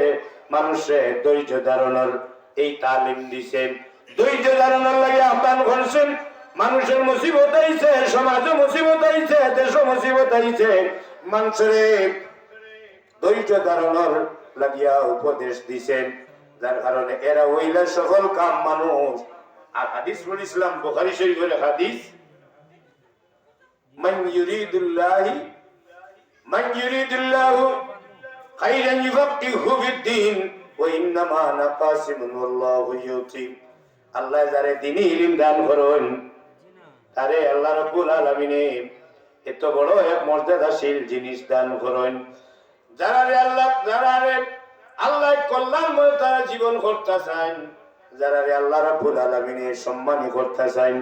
মানুষের ধৈর্য ধারণের এই তালিম দিছেন। ধৈর্য ধারণের লাগে আহ্বান করছেন। মানুষের মুসিবত আইছে, সমাজে মুসিবত আইছে, দেশ মুসিবত আইছে, মানুষের ধৈর্য ধারণের লাগিয়া উপদেশ দিছেন। যার কারণে এরা হইলা সফল কাম মানুষ। আর হাদিস পড়িছিলাম বুখারী শরীফের হাদিস, মান ইউরিদুল্লাহু খাইরান ইউফাক্কিহু ফিদ্দীন ওয়া ইন্নামা আনা কাসিমুন ওয়াল্লাহু ইউতি। আল্লাহ যারে দ্বীনি ইলম দান করেন তারে আল্লাহ রাব্বুল আলামিন এত বড় এক মর্যাদাশীল জিনিস দান করেন। যারা আল্লাহ কল্যাণময় তারা জীবন করতে চান, যারা আল্লাহ রাব্বুল আলামিন সম্মানী করতে চান,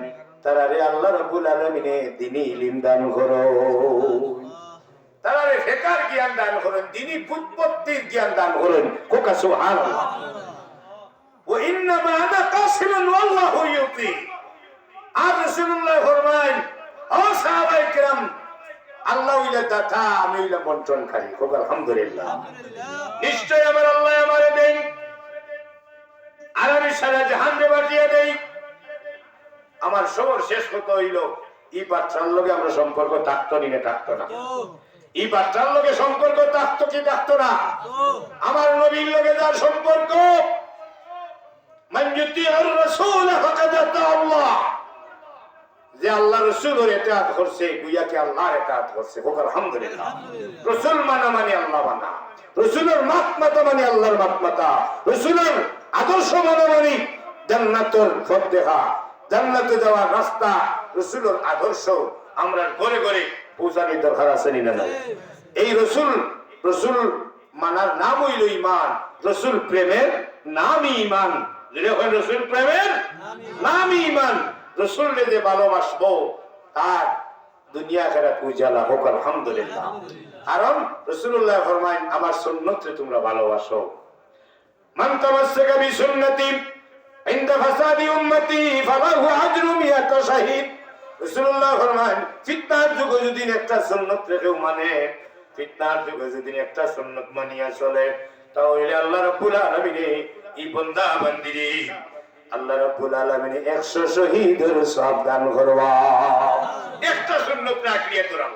তারা আল্লাহ রাব্বুল আলামিন দ্বীনি ইলম দান করেন, তারা ফিকর জ্ঞান দান করেন, দ্বীনি বুদ্ধির জ্ঞান দান করেন। কোকা সুবহানাল্লাহ। ওয়া ইন্নামা আনা কাসিমুন ওয়াল্লাহু ইউতি। আর রাসূলুল্লাহ ফরমান, ও সাহাবায়ে কেরাম, আল্লাহ হইলে দাতা, আমি হইলাম বন্টনকারী। খুব আলহামদুলিল্লাহ। নিশ্চয় আমার আল্লাহ আমারে দেন, আর আমি সারা জাহান বাটিয়ে দেই। আমার সবর শেষ কথা হইল এই বাচ্চার লগে আমরা সম্পর্ক থাকতো নি না থাকতো না এই বাচ্চার লগে সম্পর্ক থাকতো কি থাকতো না আমার নবীর লগে যার সম্পর্ক মান ইউতিউর রাসূল ফাকাদ আতা আল্লাহ যে আল্লাহ রাসূলের ইতাআত করছে গুয়া কি আল্লাহর ইতাআত করছে হোক আলহামদুলিল্লাহ রাসূল মানে আল্লাহ মানা রাসূলের মাতমাতা মানে আল্লাহর মাতমাতা রাসূলের আদর্শ মানে জান্নাতুল ফাতিহা জান্নাতে যাওয়ার রাস্তা রাসূলের আদর্শ আমরা ঘরে ঘরে পৌঁছানোর দরকার আছে না নাই এই রাসূল মানার নাম হইল ঈমান রাসূল প্রেমের নামই ঈমান যখন রাসূল প্রেমের নামই ঈমান রাসূলকে যে ভালোবাসবো তার দুনিয়া আখিরাত উজালা হোক আলহামদুলিল্লাহ কারণ রাসূলুল্লাহ ফরমায়েন আমার সুন্নতকে তোমরা ভালোবাসো মান তামাসসাকা বিসুন্নতি ইনদা ফাসাদি উম্মতি ফালাহু আজরু মিয়াত শাহীদ রাসূলুল্লাহ ফরমায়েন ফিতনার যুগে যদি একটা সুন্নত রেখেও মানে ফিতনার যুগে যদি একটা সুন্নত মানিয়া চলে তাহলে আল্লাহ রাব্বুল আলামিন এই বান্দা বান্দিরে আল্লাহ রাব্বুল আলামিন 100 শহীদের সওয়াব দান করবা একটা সুন্নত রাখিয়া দূরাল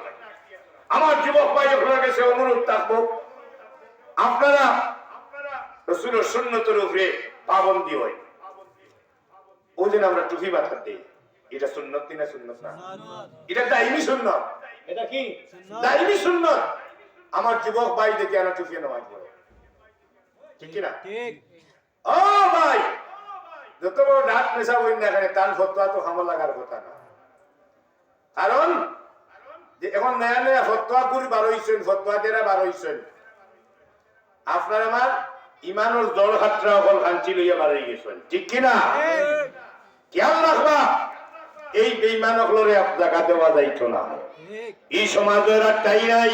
আমার যুবক ভাইদের কাছে অনুরোধ থাকবো আপনারা রাসূলের সুন্নতের উপরে পাবন্দী হয় ওই দিন আমরা টুপি মাথা দেই এটা সুন্নত না সুন্নত না এটা দাইমি সুন্নত এটা কি দাইমি সুন্নত আমার যুবক ভাই দেখে আনা টুপি নামাজ পড়ে ঠিক কি না ঠিক ও ভাই যত বড় ডাক নেশা বই না এখানে তার ফতোয়া তো হামলা লাগার কথা না কারণ যে এখন নয়া নয়া ফতোয়া করি বার হইছেন ফতোয়া দেরা বার হইছেন আপনার আমার ইমানুল দল খাত্রা অকল কাঞ্চি লইয়া বার হয়ে গেছেন ঠিক কি না খেয়াল রাখবা এই বেঈমান অকলরে জায়গা দেওয়া যাইতো না এই সমাজের আর তাই নাই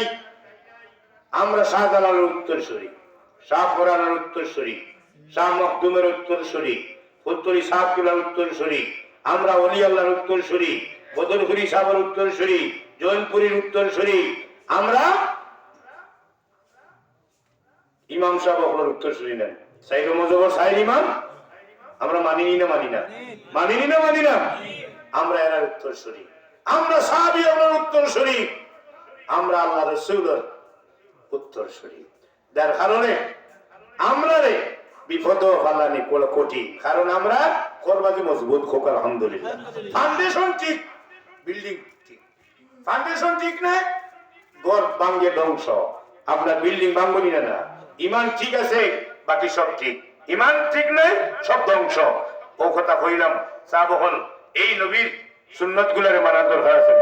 আমরা শাহজালালের উত্তরসূরি শাহ ফরানের উত্তরসূরি শাহ মখদুমের উত্তরসূরি উত্তরি সাহাবুল্লাহর উত্তরসূরি আমরা ওলি আল্লাহর উত্তরসূরি বদরপুরি সাহেবের উত্তরসূরি জৈনপুরীর উত্তরসূরি আমরা ইমাম সাহেব ওগুলোর উত্তরসূরি নেন সাইদ মজবর সাইদ ইমাম আমরা মানিনি না মানি না মানিনি না মানি না আমরা এর উত্তরসূরি আমরা সাহাবী ওগুলোর উত্তরসূরি আমরা আল্লাহ রাসূলের উত্তরসূরি যার কারণে আমরা রে বিপদ ফালানি কোলা কোটি কারণ আমরা করবাজি মজবুত হোক আলহামদুলিল্লাহ ফাউন্ডেশন ঠিক বিল্ডিং ঠিক ফাউন্ডেশন ঠিক না ঘর ভাঙে ধ্বংস আপনার বিল্ডিং ভাঙবনি না ঈমান ঠিক আছে বাকি সব ঠিক ঈমান ঠিক নাই সব ধ্বংস ও কথা কইলাম সাহাবগণ এই নবীর সুন্নতগুলোরে মানার দরকার আছে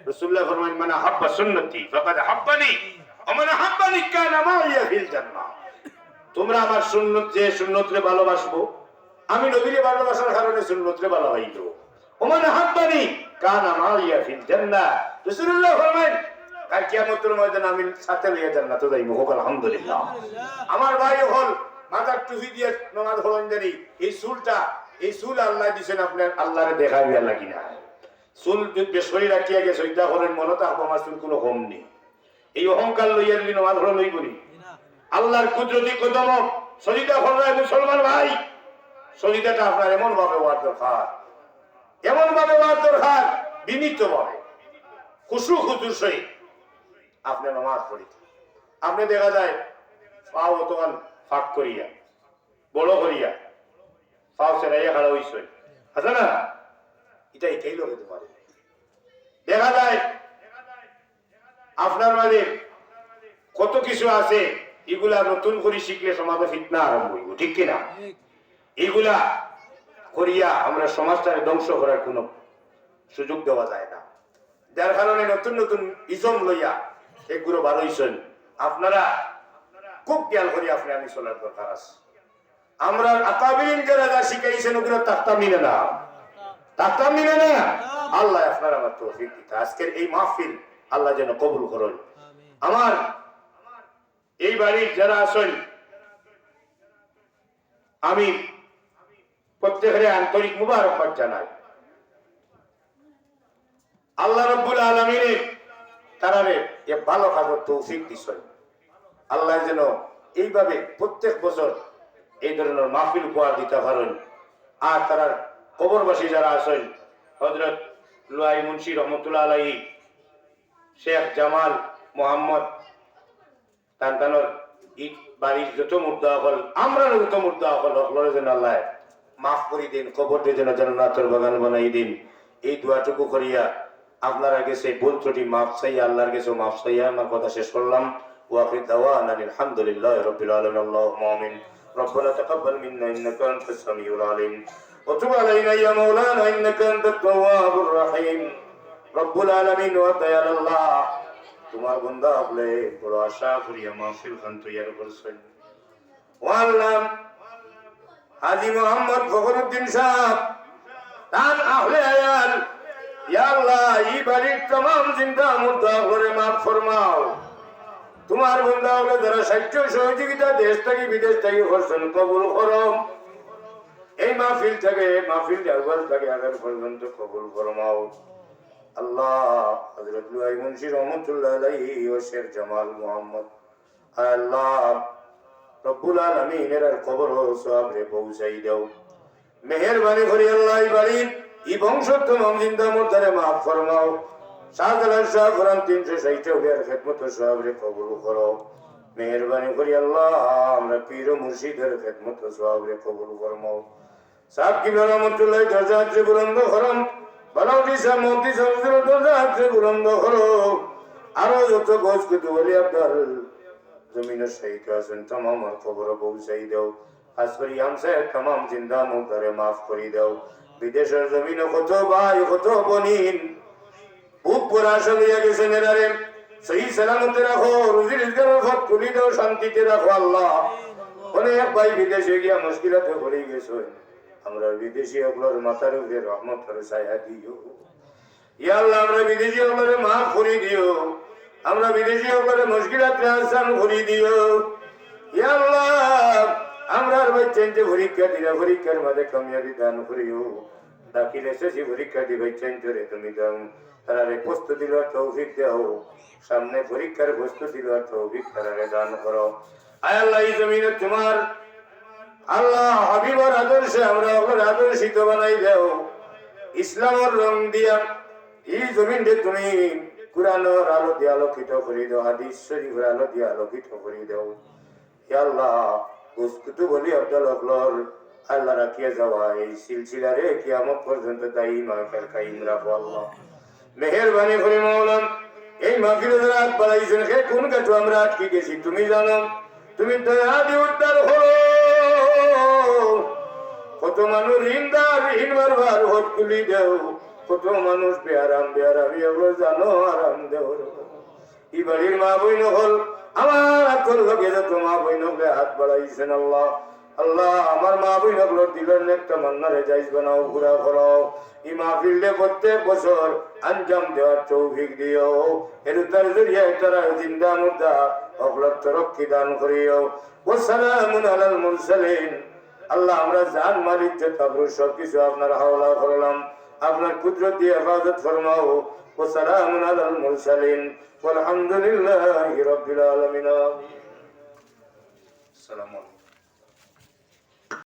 রাসূলুল্লাহ ফরমান মান হাব্বা সুন্নতি ফাকাদ হাব্বানি ওয়া মান হাব্বানি কানা মাইয়া ফিল জান্নাহ তোমরা আমার সুন্নত যে সুন্নতরে ভালোবাসবো আমি নবীরে ভালোবাসার কারণে সুন্নতরে ভালোবাসবো ওমান হাব্বানি কানা মাইয়া ফিল জান্নাহ রাসূলুল্লাহ ফরমান কাল কিয়ামতের ময়দানে আমি সাথে লইয়া জান্নাতে যাইবো হোক আলহামদুলিল্লাহ আমার ভাই হল মাথার টুপি দিয়ে নামাজ পড়েন জানি এই চুল আল্লাহ দিবেন আপনার আল্লাহরে দেখাইয়া লাগি না চুল বেশরি রাখিয়া গেছে ওইটা করেন মনে তো আমার চুল কোনো কম নেই এই অহংকার লইয়া যদি নামাজ পড়া লই করি আল্লাহর কুদরতি কদম সজিদা ফরমায় মুসলমান ভাই সজিদাটা আপনার এমন ভাবে হওয়ার দরকার বিনীত ভাবে খুশু খুজুর সহিত আপনি নামাজ পড়িতে আপনি দেখা যায় পাও তখন ফাঁক করিয়া বড় করিয়া পাও সেরাইয়া খাড়া হইসই আছে না এটাই লোক হতে পারে দেখা যায় আপনার মাঝে কত কিছু আছে এগুলা নতুন করে শিখলে সমাজে ফিতনা আরম্ভ হইব ঠিক কিনা এইগুলা করিয়া আমরা সমাজটাকে ধ্বংস করার কোনো সুযোগ দেওয়া যায় না যার কারণে নতুন নতুন ইজম লইয়া এগুলো বার হইছেন আপনারা খুব খেয়াল করি আপনি আমি চলার দরকার আছে আমরা আকাবিরিন যারা যা শিখাইছেন ওগুলো তাকতাম নিলে না আল্লাহ আপনার আমার তৌফিক দিতে আজকের এই মাহফিল আল্লাহ যেন কবুল করেন আমার এই বাড়ির যারা আছেন আমি প্রত্যেকের আন্তরিক মুবারকবাদ জানাই আল্লাহ রাব্বুল আলামিন তারারে এ ভালো কাজের তৌফিক দিছেন আল্লাহ যেন এইভাবে প্রত্যেক বছর এই ধরনের মাহফিল উপহার দিতে পারেন আর তারা কবরবাসী যারা আছেন, হযরত লুয়াই মুন্সি রহমতুল্লাহ আলাইহি, শেখ জামাল মোহাম্মদ তানতানোর ঈদ বাড়ির যত মুর্দা হল, আমরা যত মুর্দা হল, হলরে যেন আল্লাহ মাফ করে দিন, কবরটি যেন জান্নাতের বাগান বানাই দিন। এই দোয়াটুকু করিয়া আপনারা গেছে ভুল ত্রুটি মাফ চাইয়া, আল্লাহর কাছে মাফ চাইয়া আমার কথা শেষ করলাম। ওয়াখির দাওয়ানা আলহামদুলিল্লাহি রাব্বিল আলামিন। আল্লাহুম্মা আমিন। রব্বানা তাকাব্বাল মিন্না ইন্নাকা আনতাস সামিউল আলিম ওয়া তুব আলাইনা ইয়া মাওলানা ইন্নাকা আনতাত তাওয়াবুর রহিম। রব্বুল আলামিন ওয়া দয়াল্লাহ, তোমার বান্দা হলে বড় আশা করিয়া মাহফিল খান তৈয়ার করছেন। ও আল্লাহ, হাজী মোহাম্মদ ফখরুদ্দিন সাহেব তার আহলে আয়াল, ইয়া আল্লাহ এই বাড়ির तमाम জিন্দা মুর্দা করে মাফ ফরমাও। তোমার বান্দা হলে যারা সাহায্য সহযোগিতা দেশ থেকে বিদেশ থেকে করছেন কবুল করো। এই মাহফিল থেকে, মাহফিল জাওয়াল থেকে আগের পর্যন্ত কবুল ফরমাও। আল্লাহ, হযরত লুয়াই মুন্সি রহমতুল্লাহ আলাইহি ও শেখ জামাল মোহাম্মদ, আল্লাহ রব্বুল আলামিনের কবর ও সওয়াবে পৌঁছাই দাও। মেহেরবানি করে আল্লাহ এই বাড়ির এই বংশোত্তম জিন্দা মুর্দারে মাফ ফরমাও। শাহজালাল শাহ কোরআন 360 এর খিদমত ও সওয়াবে কবুল করো। মেহেরবানি করে আল্লাহ আমরা পীর ও মুর্শিদের খিদমত ও সওয়াবে কবুল ফরমাও। সাহেব কি রহমতুল্লাহ দরজা আছে বুলন্দ করম, বালাউদ্দি সাহেব মন্ত্রী সাহেবের দরজা আছে বুলন্দ করো। আরো যত গোছ কুতু বলি আপনার জমিনের শহীদ আছেন तमाम কবর পৌঁছাই দাও। খাস করে আমসে तमाम জিন্দা মুর্দারে মাফ করে দাও। বিদেশের জমিনে কত ভাই কত বনিন বুক পুরা চলিয়া গেছেন, এরারে সহি সালামতে রাখো, রুজি রিজকের পথ খুলি দাও, শান্তিতে রাখো। আল্লাহ, অনেক ভাই বিদেশে গিয়া মুশকিলাতে পড়ে গেছে, আমরা বিদেশি ওগুলোর মাথার উপরে রহমতের ছায়া দিও। ইয়া আল্লাহ, আমরা বিদেশি ওগুলোরে মাফ করে দিও, আমরা বিদেশি ওগুলোরে মুশকিলাতে আসান করে দিও। ইয়া আল্লাহ, আমরা বাচ্চাকে পরীক্ষা দিলা, পরীক্ষার মাঝে কামিয়াবি দান করিও। দাখিল এসেছি পরীক্ষা দি বাচ্চাকে তুমি দাও, তারারে প্রস্তুতি লওয়ার তৌফিক দাও। সামনে পরীক্ষার প্রস্তুতি লওয়ার তৌফিক তারারে দান করো। আয় আল্লাহ, এই জমিনে তোমার আল্লাহ হাবিবের আদর্শে আমরা ওর আদর্শিত বানাই দাও। ইসলামের রং দিয়া এই জমিনকে তুমি কুরআনের আলো দিয়ে আলোকিত করে দাও, হাদিস শরীফের আলো দিয়ে আলোকিত করে দাও। ইয়া আল্লাহ, উসকুতু বলি আব্দুল আকলর আল্লাহ রাখিয়া যাওয়া এই সিলসিলারে কিয়ামত পর্যন্ত দাইমা কায়েম রাখো। আল্লাহ মেহেরবানি করে মাওলানা, এই মাহফিলে যারা হাত বাড়াইছেন সে কোন কাজে আমরা আটকে গেছি তুমি জানো। তুমি দয়া দিয়ে উদ্ধার করো। কত মানুষ ঋণদার ঋণ বারবার হট তুলি দেও, কত মানুষ বেআরাম বেআরাম এগুলো জানো, আরাম দেও। এই বাড়ির মা বই নহল আমার হাতের লগে যত মা বই নগলে হাত বাড়াইছেন আল্লাহ, আল্লাহ আমার মা বই নগলো দিলেন একটা মান্নারে যাইজ বানাও, ঘুরা করাও। এই মাহফিলে প্রত্যেক বছর আঞ্জাম দেওয়ার তৌফিক দিও। এর তার জরিয়া তারা জিন্দা মুর্দা অবলত তরক্কি দান করিও। ওয়াসসালামুন আলাল মুরসালিন। আল্লাহ, আমরা জান মালিক যে তাবরু সবকিছু আপনার হাওলা করলাম, আপনার কুদরত দিয়ে হেফাজত ফরমাও। ওয়াসসালামুন আলাল মুরসালিন ওয়ালহামদুলিল্লাহি রাব্বিল আলামিন। আসসালামু আলাইকুম।